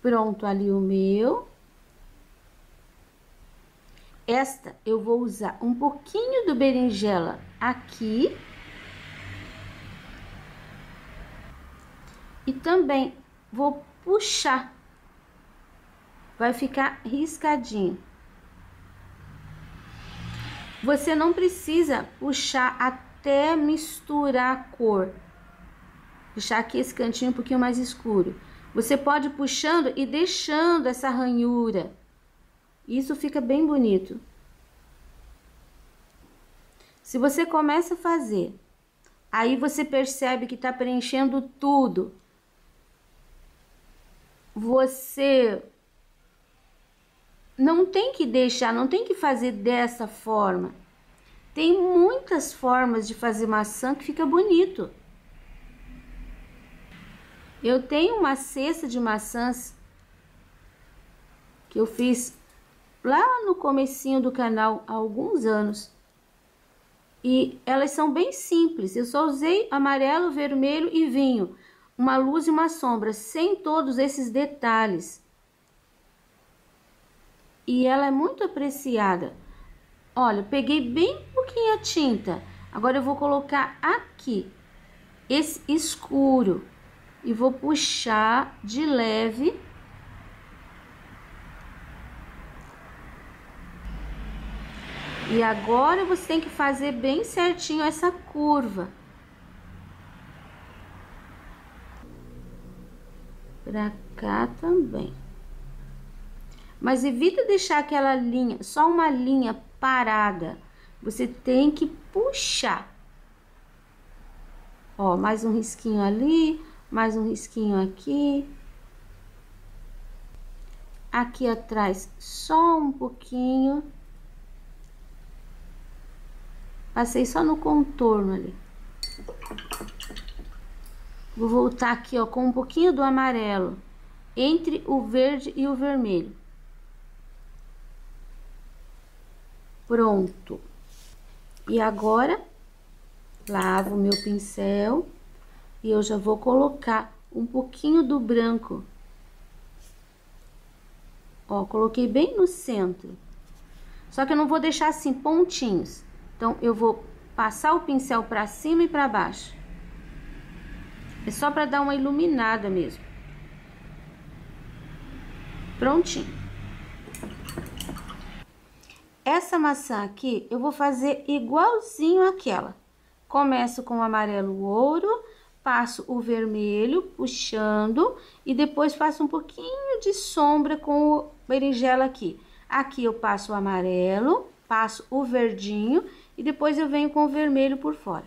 Pronto, ali o meu. Esta eu vou usar um pouquinho do berinjela aqui. E também vou puxar. Vai ficar riscadinho. Você não precisa puxar até misturar a cor. Deixar aqui esse cantinho um pouquinho mais escuro. Você pode ir puxando e deixando essa ranhura. Isso fica bem bonito. Se você começa a fazer, aí você percebe que tá preenchendo tudo. Você não tem que deixar, não tem que fazer dessa forma. Tem muitas formas de fazer maçã que fica bonito. Eu tenho uma cesta de maçãs que eu fiz lá no comecinho do canal há alguns anos. E elas são bem simples. Eu só usei amarelo, vermelho e vinho. Uma luz e uma sombra, sem todos esses detalhes. E ela é muito apreciada. Olha, peguei bem pouquinho a tinta. Agora eu vou colocar aqui, esse escuro. E vou puxar de leve. E agora você tem que fazer bem certinho essa curva. Pra cá também. Mas evita deixar aquela linha, só uma linha parada. Você tem que puxar. Ó, mais um risquinho ali, mais um risquinho aqui. Aqui atrás, só um pouquinho. Passei só no contorno ali. Vou voltar aqui, ó, com um pouquinho do amarelo entre o verde e o vermelho. Pronto. E agora, lavo o meu pincel e eu já vou colocar um pouquinho do branco. Ó, coloquei bem no centro. Só que eu não vou deixar assim pontinhos. Então, eu vou passar o pincel para cima e para baixo. É só para dar uma iluminada mesmo. Prontinho. Essa maçã aqui, eu vou fazer igualzinho àquela. Começo com o amarelo ouro, passo o vermelho, puxando, e depois faço um pouquinho de sombra com o berinjela aqui. Aqui eu passo o amarelo, passo o verdinho, e depois eu venho com o vermelho por fora.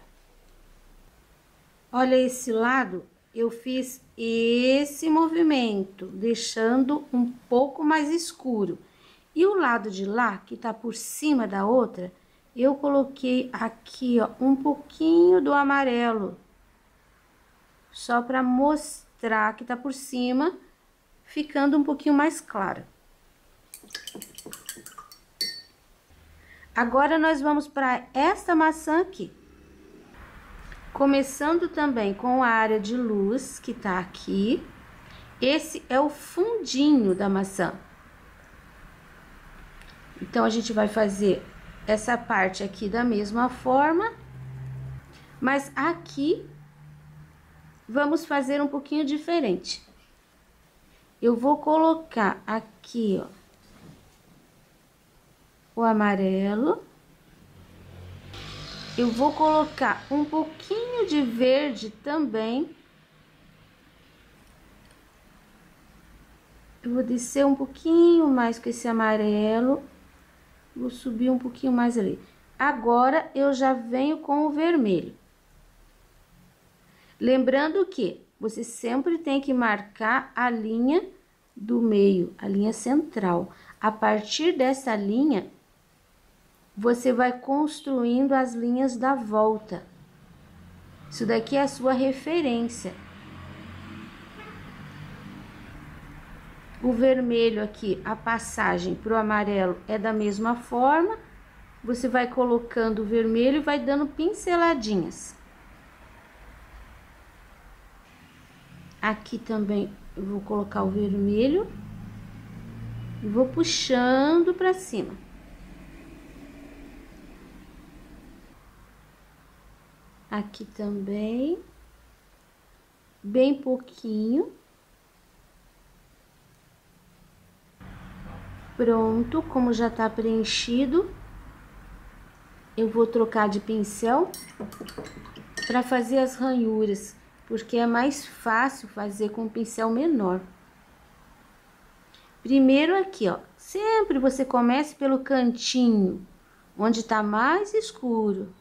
Olha esse lado, eu fiz esse movimento, deixando um pouco mais escuro. E o lado de lá, que tá por cima da outra, eu coloquei aqui, ó, um pouquinho do amarelo. Só para mostrar que tá por cima, ficando um pouquinho mais clara. Agora, nós vamos para esta maçã aqui. Começando também com a área de luz, que tá aqui. Esse é o fundinho da maçã. Então, a gente vai fazer essa parte aqui da mesma forma. Mas aqui, vamos fazer um pouquinho diferente. Eu vou colocar aqui, ó, o amarelo. Eu vou colocar um pouquinho de verde também. Eu vou descer um pouquinho mais com esse amarelo. Vou subir um pouquinho mais ali. Agora, eu já venho com o vermelho. Lembrando que você sempre tem que marcar a linha do meio, a linha central. A partir dessa linha, você vai construindo as linhas da volta. Isso daqui é a sua referência. O vermelho aqui, a passagem para o amarelo é da mesma forma. Você vai colocando o vermelho e vai dando pinceladinhas. Aqui também eu vou colocar o vermelho e vou puxando para cima. Aqui também, bem pouquinho. Pronto, como já tá preenchido, eu vou trocar de pincel para fazer as ranhuras, porque é mais fácil fazer com um pincel menor. Primeiro aqui, ó, sempre você comece pelo cantinho, onde tá mais escuro.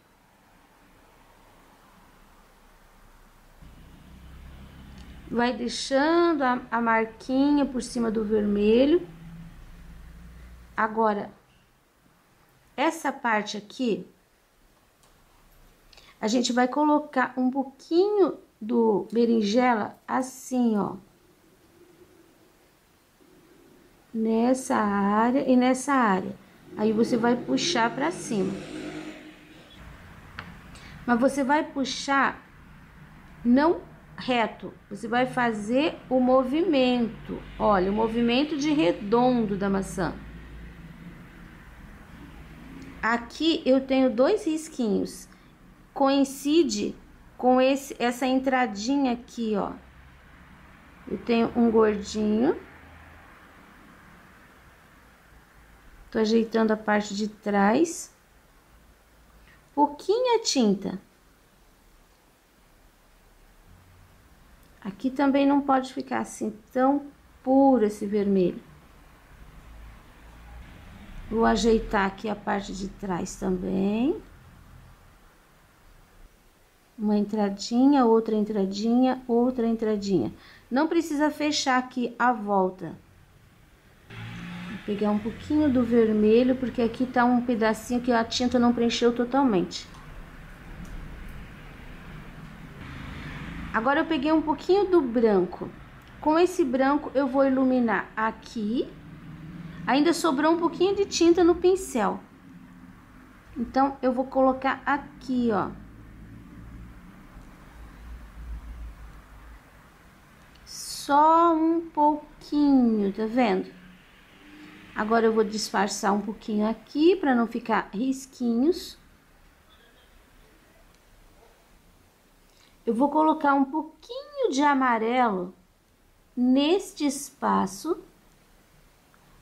Vai deixando a marquinha por cima do vermelho. Agora, essa parte aqui, a gente vai colocar um pouquinho do berinjela assim, ó. Nessa área e nessa área. Aí, você vai puxar pra cima. Mas você vai puxar não reto, você vai fazer o movimento. Olha, o movimento de redondo da maçã. Aqui eu tenho 2 risquinhos, coincide com essa entradinha aqui, ó. Eu tenho um gordinho. Tô ajeitando a parte de trás. Pouquinha tinta. Aqui também não pode ficar assim tão puro esse vermelho. Vou ajeitar aqui a parte de trás também. Uma entradinha, outra entradinha, outra entradinha. Não precisa fechar aqui a volta. Vou pegar um pouquinho do vermelho, porque aqui tá um pedacinho que a tinta não preencheu totalmente. Agora, eu peguei um pouquinho do branco. Com esse branco, eu vou iluminar aqui. Ainda sobrou um pouquinho de tinta no pincel. Então, eu vou colocar aqui, ó. Só um pouquinho, tá vendo? Agora, eu vou disfarçar um pouquinho aqui, pra não ficar risquinhos. Eu vou colocar um pouquinho de amarelo neste espaço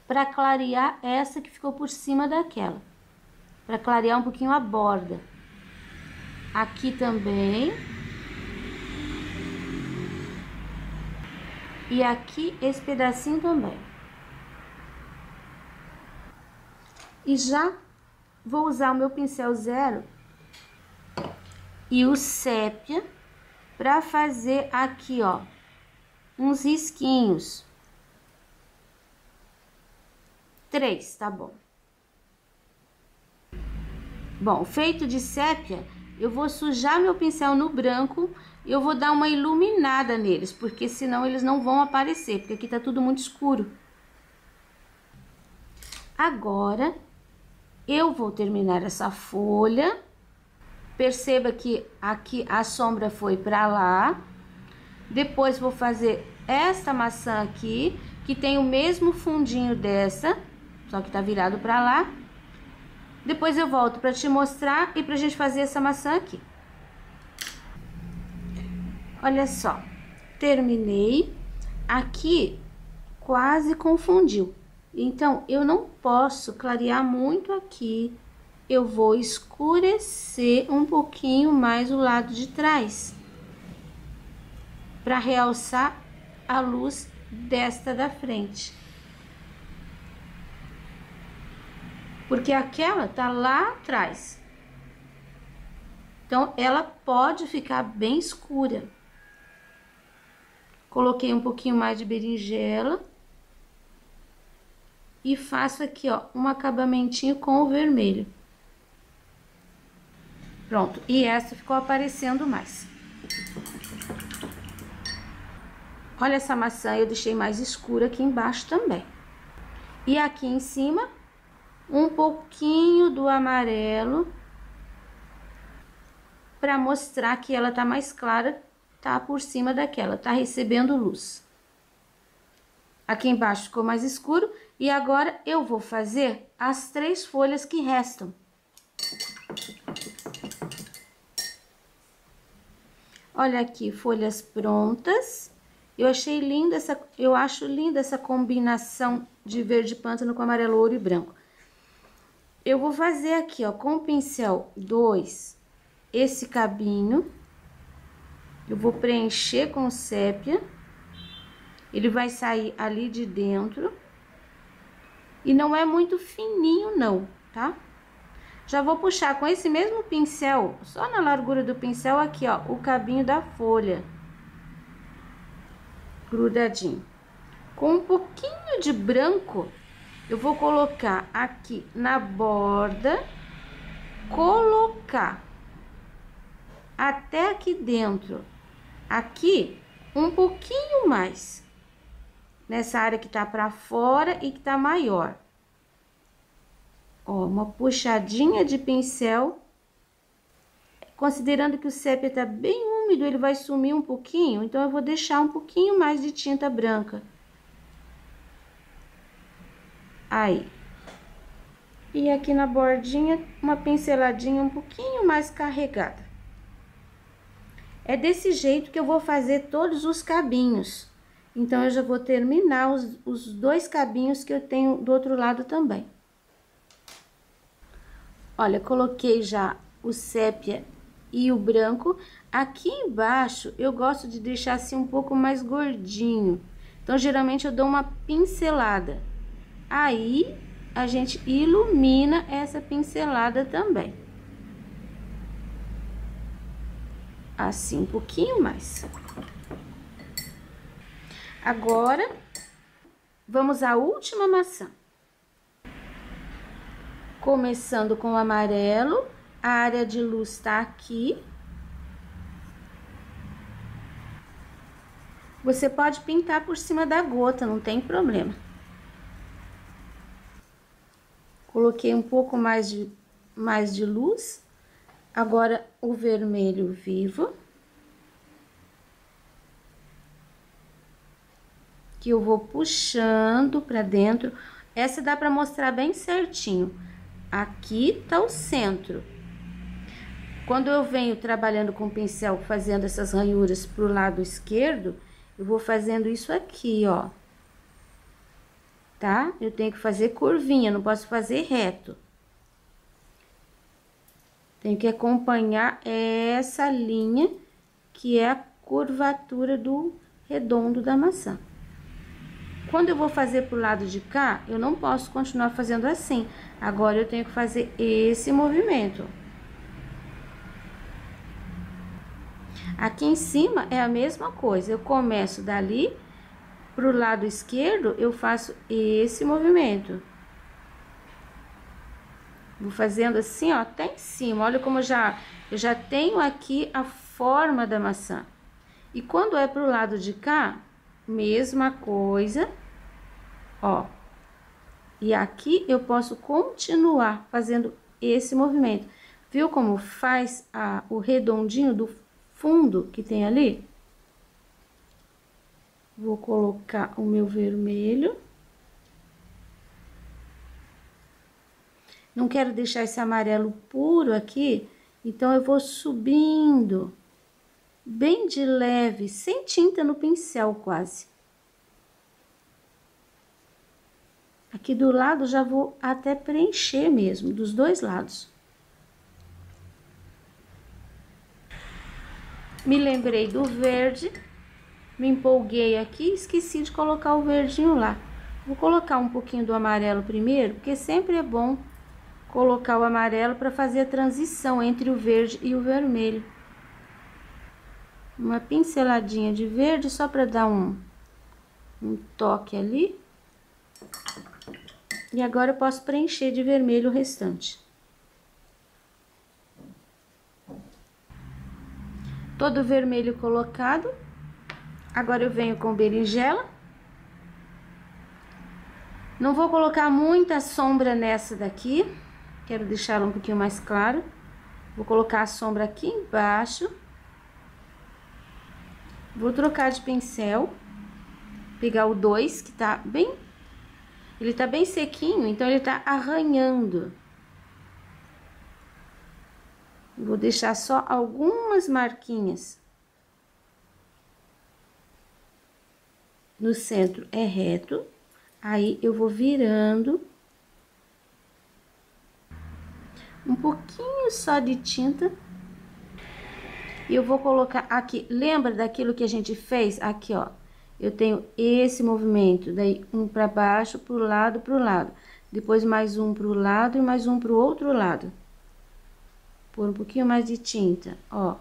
para clarear essa que ficou por cima daquela. Para clarear um pouquinho a borda. Aqui também. E aqui esse pedacinho também. E já vou usar o meu pincel zero e o sépia para fazer aqui, ó, uns risquinhos. 3, tá bom. Bom, feito de sépia, eu vou sujar meu pincel no branco e eu vou dar uma iluminada neles, porque senão eles não vão aparecer, porque aqui tá tudo muito escuro. Agora, eu vou terminar essa folha. Perceba que aqui a sombra foi para lá. Depois vou fazer esta maçã aqui, que tem o mesmo fundinho dessa, só que tá virado para lá. Depois eu volto para te mostrar e pra gente fazer essa maçã aqui. Olha só, terminei. Aqui quase confundiu. Então, eu não posso clarear muito aqui. Eu vou escurecer um pouquinho mais o lado de trás, para realçar a luz desta da frente. Porque aquela tá lá atrás. Então, ela pode ficar bem escura. Coloquei um pouquinho mais de berinjela. E faço aqui, ó, um acabamentinho com o vermelho. Pronto, e essa ficou aparecendo mais. Olha essa maçã, eu deixei mais escura aqui embaixo também. E aqui em cima, um pouquinho do amarelo, para mostrar que ela tá mais clara, tá por cima daquela, tá recebendo luz. Aqui embaixo ficou mais escuro. E agora eu vou fazer as 3 folhas que restam. Olha aqui, folhas prontas. Eu achei linda eu acho linda essa combinação de verde pântano com amarelo, ouro e branco. Eu vou fazer aqui, ó, com o pincel 2, esse cabinho. Eu vou preencher com sépia. Ele vai sair ali de dentro. E não é muito fininho não, tá? Já vou puxar com esse mesmo pincel, só na largura do pincel aqui, ó, o cabinho da folha. Grudadinho. Com um pouquinho de branco, eu vou colocar aqui na borda, colocar até aqui dentro. Aqui, um pouquinho mais. Nessa área que tá pra fora e que tá maior. Ó, uma puxadinha de pincel. Considerando que o sépia tá bem úmido, ele vai sumir um pouquinho, então eu vou deixar um pouquinho mais de tinta branca. Aí. E aqui na bordinha, uma pinceladinha um pouquinho mais carregada. É desse jeito que eu vou fazer todos os cabinhos. Então, eu já vou terminar os 2 cabinhos que eu tenho do outro lado também. Olha, coloquei já o sépia e o branco. Aqui embaixo, eu gosto de deixar assim um pouco mais gordinho. Então, geralmente, eu dou uma pincelada. Aí, a gente ilumina essa pincelada também. Assim, um pouquinho mais. Agora, vamos à última maçã. Começando com o amarelo, a área de luz tá aqui. Você pode pintar por cima da gota, não tem problema. Coloquei um pouco mais de luz. Agora, o vermelho vivo. Que eu vou puxando pra dentro. Essa dá pra mostrar bem certinho. Aqui tá o centro. Quando eu venho trabalhando com o pincel, fazendo essas ranhuras pro lado esquerdo, eu vou fazendo isso aqui, ó. Tá? Eu tenho que fazer curvinha, não posso fazer reto. Tenho que acompanhar essa linha, que é a curvatura do redondo da maçã. Quando eu vou fazer pro lado de cá, eu não posso continuar fazendo assim. Agora, eu tenho que fazer esse movimento. Aqui em cima é a mesma coisa, eu começo dali pro lado esquerdo, eu faço esse movimento. Vou fazendo assim, ó, até em cima. Olha como eu já tenho aqui a forma da maçã. E quando é pro lado de cá, mesma coisa, ó. E aqui eu posso continuar fazendo esse movimento. Viu como faz o redondinho do fundo que tem ali? Vou colocar o meu vermelho. Não quero deixar esse amarelo puro aqui, então eu vou subindo bem de leve, sem tinta no pincel quase. Aqui do lado já vou até preencher mesmo, dos dois lados. Me lembrei do verde, me empolguei aqui, esqueci de colocar o verdinho lá. Vou colocar um pouquinho do amarelo primeiro, porque sempre é bom colocar o amarelo para fazer a transição entre o verde e o vermelho. Uma pinceladinha de verde só para dar um toque ali. E agora eu posso preencher de vermelho o restante. Todo o vermelho colocado. Agora eu venho com berinjela. Não vou colocar muita sombra nessa daqui. Quero deixá-la um pouquinho mais claro. Vou colocar a sombra aqui embaixo. Vou trocar de pincel. Pegar o 2, que tá bem... Ele tá bem sequinho, então ele tá arranhando. Vou deixar só algumas marquinhas. No centro é reto. Aí, eu vou virando. Um pouquinho só de tinta. E eu vou colocar aqui. Lembra daquilo que a gente fez? Aqui, ó. Eu tenho esse movimento, daí um para baixo, pro lado. Depois mais um pro lado e mais um pro outro lado. Pôr um pouquinho mais de tinta, ó.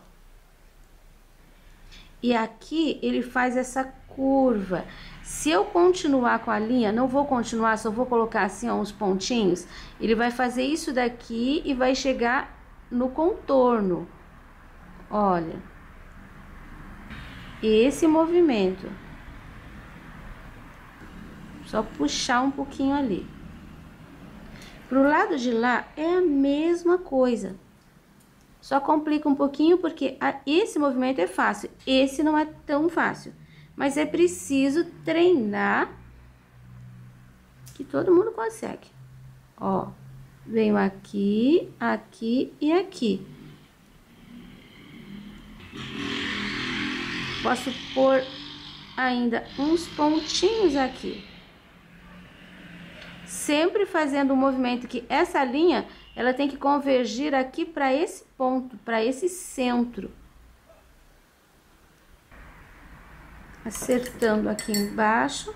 E aqui ele faz essa curva. Se eu continuar com a linha, não vou continuar, só vou colocar assim, ó, uns pontinhos. Ele vai fazer isso daqui e vai chegar no contorno. Olha. Esse movimento. Só puxar um pouquinho ali. Pro lado de lá é a mesma coisa. Só complica um pouquinho porque esse movimento é fácil. Esse não é tão fácil. Mas é preciso treinar que todo mundo consegue. Ó, venho aqui, aqui e aqui. Posso pôr ainda uns pontinhos aqui. Sempre fazendo um movimento que essa linha, ela tem que convergir aqui para esse ponto, para esse centro. Acertando aqui embaixo.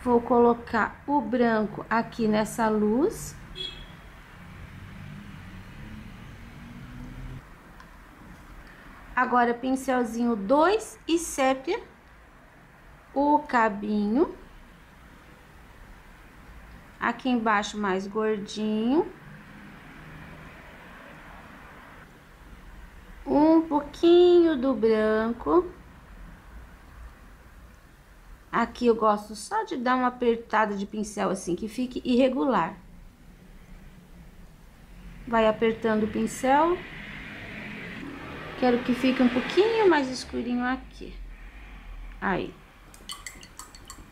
Vou colocar o branco aqui nessa luz. Agora, pincelzinho 2 e sépia. O cabinho. Aqui embaixo mais gordinho. Um pouquinho do branco. Aqui eu gosto só de dar uma apertada de pincel assim, que fique irregular. Vai apertando o pincel. Quero que fique um pouquinho mais escurinho aqui. Aí.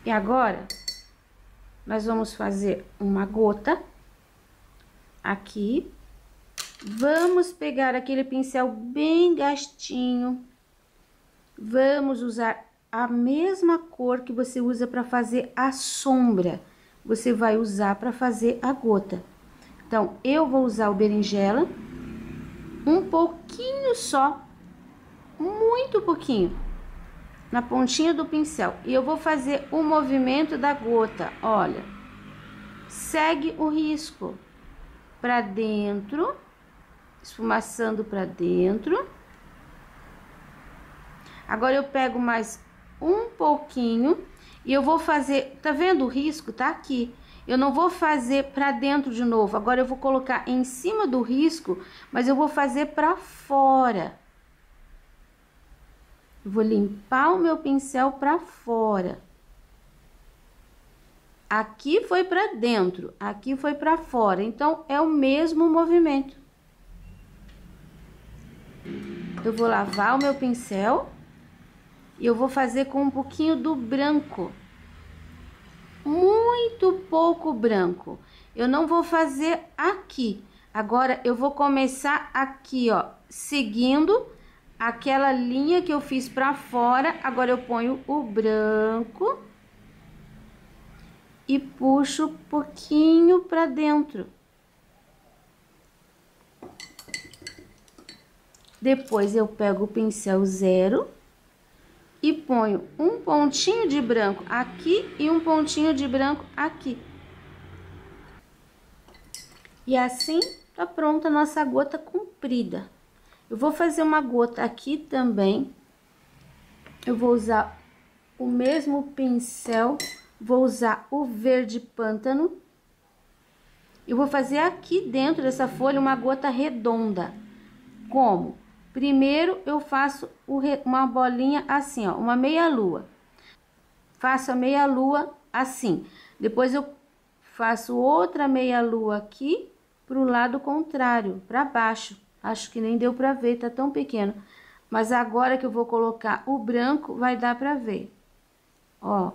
E agora... nós vamos fazer uma gota aqui. Vamos pegar aquele pincel bem gastinho. Vamos usar a mesma cor que você usa para fazer a sombra. Você vai usar para fazer a gota. Então, eu vou usar o berinjela. Um pouquinho só. Muito pouquinho. Na pontinha do pincel. E eu vou fazer o movimento da gota, olha. Segue o risco para dentro, esfumaçando para dentro. Agora eu pego mais um pouquinho e eu vou fazer, tá vendo o risco? Tá aqui. Eu não vou fazer pra dentro de novo, agora eu vou colocar em cima do risco, mas eu vou fazer pra fora. Eu vou limpar o meu pincel pra fora. Aqui foi pra dentro, aqui foi pra fora, então é o mesmo movimento. Eu vou lavar o meu pincel e eu vou fazer com um pouquinho do branco. Muito pouco branco. Eu não vou fazer aqui. Agora, eu vou começar aqui, ó, seguindo aquela linha que eu fiz pra fora. Agora, eu ponho o branco e puxo um pouquinho pra dentro. Depois, eu pego o pincel zero e ponho um pontinho de branco aqui e um pontinho de branco aqui. E assim tá pronta a nossa gota comprida. Eu vou fazer uma gota aqui também. Eu vou usar o mesmo pincel, vou usar o verde pântano. Eu vou fazer aqui dentro dessa folha uma gota redonda. Como? Primeiro, eu faço uma bolinha assim, ó, uma meia-lua. Faço a meia-lua assim. Depois, eu faço outra meia-lua aqui pro lado contrário, para baixo. Acho que nem deu para ver, tá tão pequeno. Mas agora que eu vou colocar o branco, vai dar para ver. Ó.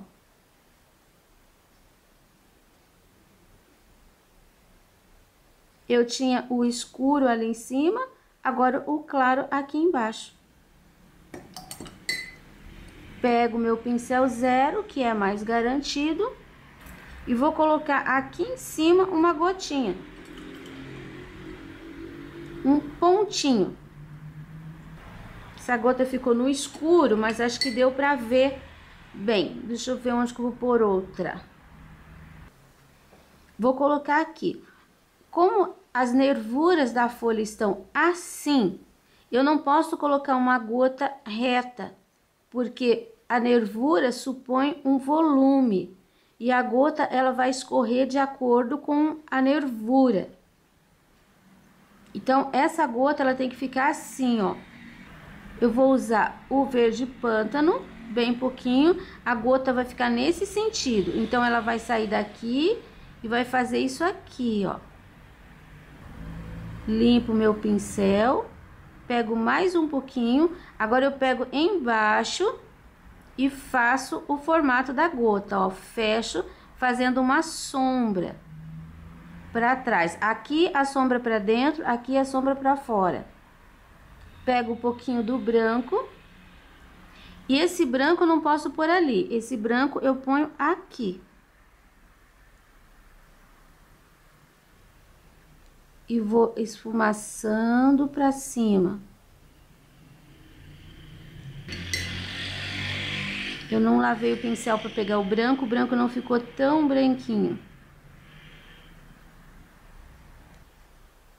Eu tinha o escuro ali em cima, agora o claro aqui embaixo. Pego meu pincel zero, que é mais garantido, e vou colocar aqui em cima uma gotinha. Um pontinho. Essa gota ficou no escuro, mas acho que deu pra ver bem. Deixa eu ver onde que eu vou pôr outra. Vou colocar aqui. Como as nervuras da folha estão assim, eu não posso colocar uma gota reta, porque a nervura supõe um volume e a gota ela vai escorrer de acordo com a nervura. Então, essa gota ela tem que ficar assim, ó. Eu vou usar o verde pântano, bem pouquinho, a gota vai ficar nesse sentido. Então, ela vai sair daqui e vai fazer isso aqui, ó. Limpo meu pincel, pego mais um pouquinho, agora eu pego embaixo e faço o formato da gota, ó, fecho fazendo uma sombra para trás. Aqui a sombra para dentro, aqui a sombra para fora. Pego um pouquinho do branco. E esse branco eu não posso pôr ali, esse branco eu ponho aqui. E vou esfumaçando para cima. Eu não lavei o pincel para pegar o branco não ficou tão branquinho.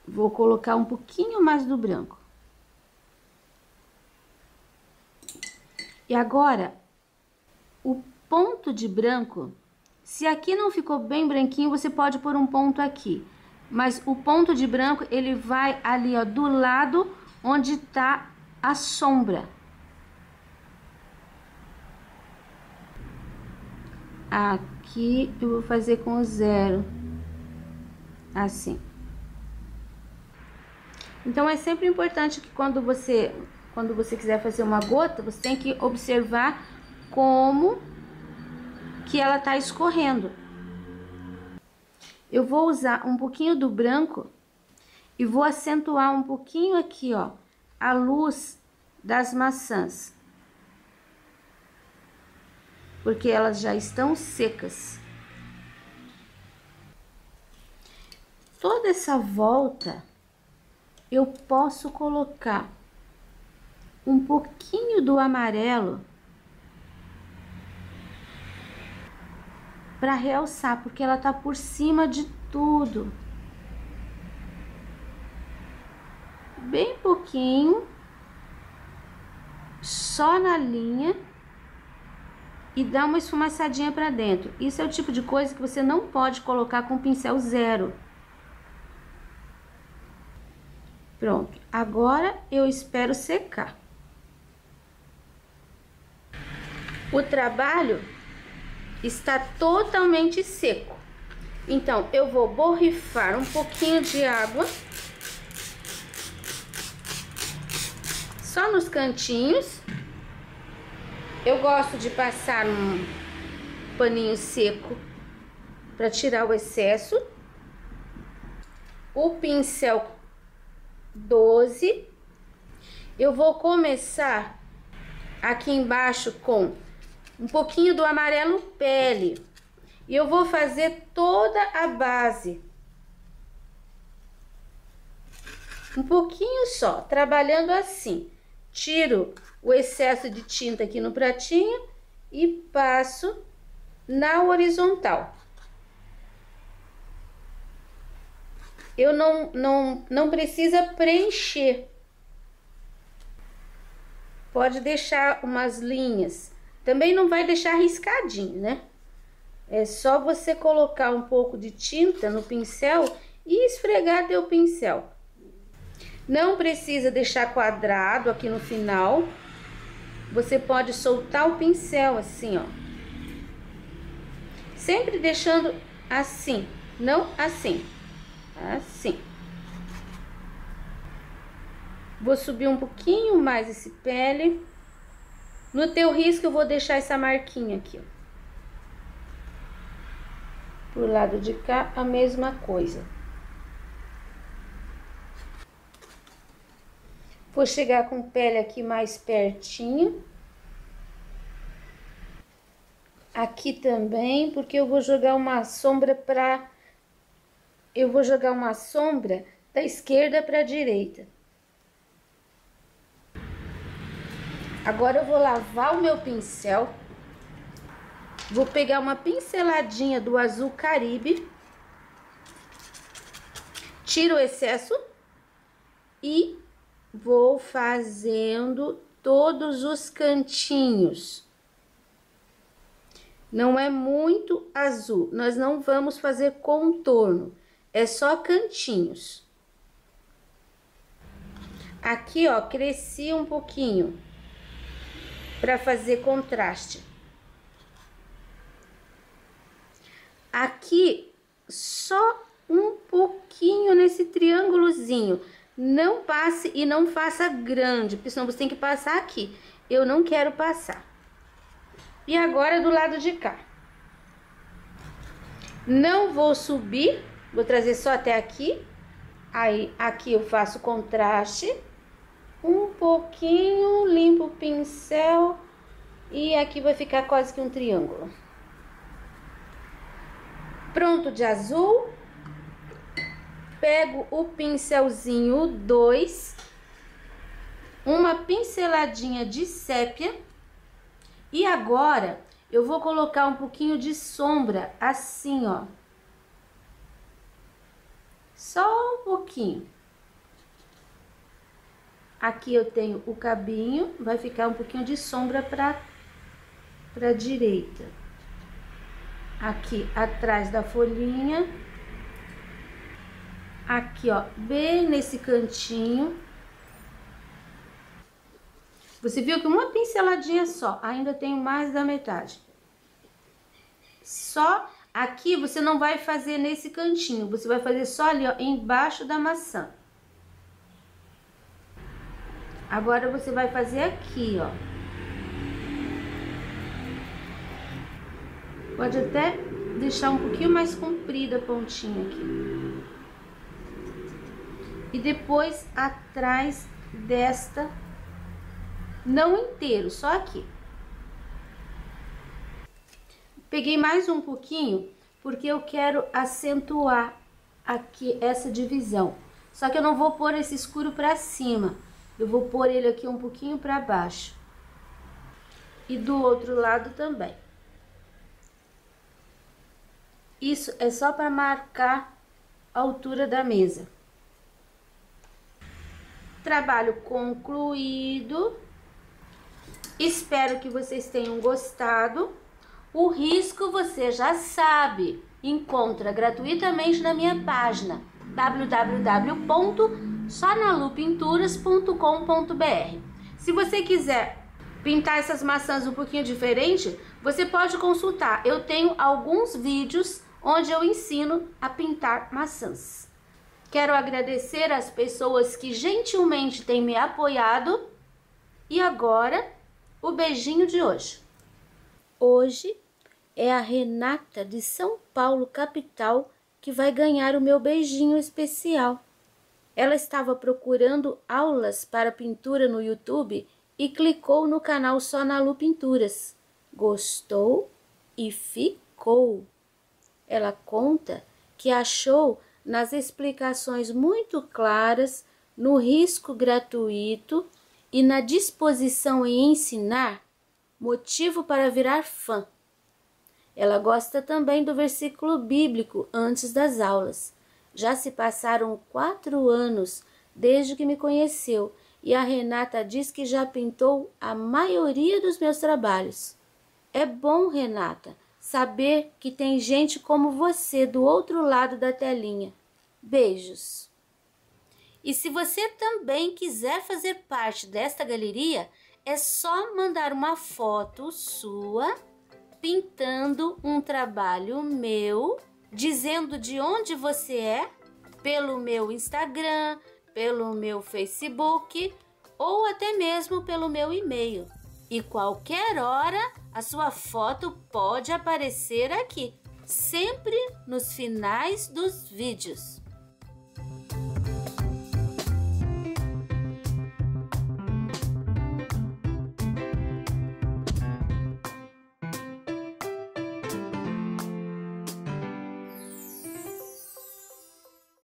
Vou colocar um pouquinho mais do branco. E agora, o ponto de branco, se aqui não ficou bem branquinho, você pode pôr um ponto aqui. Mas o ponto de branco, ele vai ali, ó, do lado onde tá a sombra. Aqui eu vou fazer com o zero. Assim. Então, é sempre importante que quando você quiser fazer uma gota, você tem que observar como que ela tá escorrendo. Eu vou usar um pouquinho do branco e vou acentuar um pouquinho aqui, ó, a luz das maçãs. Porque elas já estão secas. Toda essa volta eu posso colocar um pouquinho do amarelo para realçar, porque ela tá por cima de tudo. Bem pouquinho. só na linha e dá uma esfumaçadinha pra dentro. Isso é o tipo de coisa que você não pode colocar com pincel zero. Pronto, agora eu espero secar. O trabalho está totalmente seco. Então, eu vou borrifar um pouquinho de água só nos cantinhos. Eu gosto de passar um paninho seco para tirar o excesso. O pincel 12. Eu vou começar aqui embaixo com um pouquinho do amarelo pele. E eu vou fazer toda a base. Um pouquinho só, trabalhando assim. Tiro o excesso de tinta aqui no pratinho e passo na horizontal. Eu não precisa preencher. Pode deixar umas linhas. Também não vai deixar riscadinho, né? É só você colocar um pouco de tinta no pincel e esfregar teu pincel. Não precisa deixar quadrado aqui no final. Você pode soltar o pincel assim, ó. Sempre deixando assim, não assim. Assim. Vou subir um pouquinho mais esse pele. No teu risco eu vou deixar essa marquinha aqui, ó. Pro lado de cá, a mesma coisa. Vou chegar com pele aqui mais pertinho. Aqui também, porque eu vou jogar uma sombra pra... Eu vou jogar uma sombra da esquerda pra direita. Agora eu vou lavar o meu pincel. Vou pegar uma pinceladinha do azul Caribe. Tiro o excesso e vou fazendo todos os cantinhos. Não é muito azul, nós não vamos fazer contorno, é só cantinhos. Aqui, ó, cresci um pouquinho para fazer contraste. Aqui, só um pouquinho nesse triângulozinho. Não passe e não faça grande, porque senão você tem que passar aqui. Eu não quero passar. E agora do lado de cá. Não vou subir, vou trazer só até aqui. Aí, aqui eu faço contraste. Um pouquinho, limpo o pincel. E aqui vai ficar quase que um triângulo. Pronto de azul. Pego o pincelzinho 2, uma pinceladinha de sépia e agora eu vou colocar um pouquinho de sombra assim, ó. Só um pouquinho. Aqui eu tenho o cabinho, vai ficar um pouquinho de sombra pra direita. Aqui atrás da folhinha. Aqui, ó, bem nesse cantinho. Você viu que uma pinceladinha só, ainda tenho mais da metade. Só aqui você não vai fazer nesse cantinho, você vai fazer só ali, ó, embaixo da maçã. Agora você vai fazer aqui, ó. Pode até deixar um pouquinho mais comprida a pontinha aqui. E depois atrás desta, não inteiro, só aqui. Peguei mais um pouquinho, porque eu quero acentuar aqui essa divisão. Só que eu não vou pôr esse escuro pra cima, eu vou pôr ele aqui um pouquinho pra baixo. E do outro lado também. Isso é só para marcar a altura da mesa. Trabalho concluído. Espero que vocês tenham gostado. O risco você já sabe, encontra gratuitamente na minha página www.sonalupinturas.com.br. Se você quiser pintar essas maçãs um pouquinho diferente, você pode consultar. Eu tenho alguns vídeos onde eu ensino a pintar maçãs. Quero agradecer às pessoas que gentilmente têm me apoiado. E agora, o beijinho de hoje. Hoje é a Renata de São Paulo, capital, que vai ganhar o meu beijinho especial. Ela estava procurando aulas para pintura no YouTube e clicou no canal Só na Lu Pinturas. Gostou e ficou. Ela conta que achou nas explicações muito claras, no risco gratuito e na disposição em ensinar, motivo para virar fã. Ela gosta também do versículo bíblico antes das aulas. Já se passaram 4 anos desde que me conheceu e a Renata diz que já pintou a maioria dos meus trabalhos. É bom, Renata, saber que tem gente como você do outro lado da telinha. Beijos! E se você também quiser fazer parte desta galeria, é só mandar uma foto sua pintando um trabalho meu, dizendo de onde você é, pelo meu Instagram, pelo meu Facebook ou até mesmo pelo meu e-mail. E qualquer hora a sua foto pode aparecer aqui, sempre nos finais dos vídeos.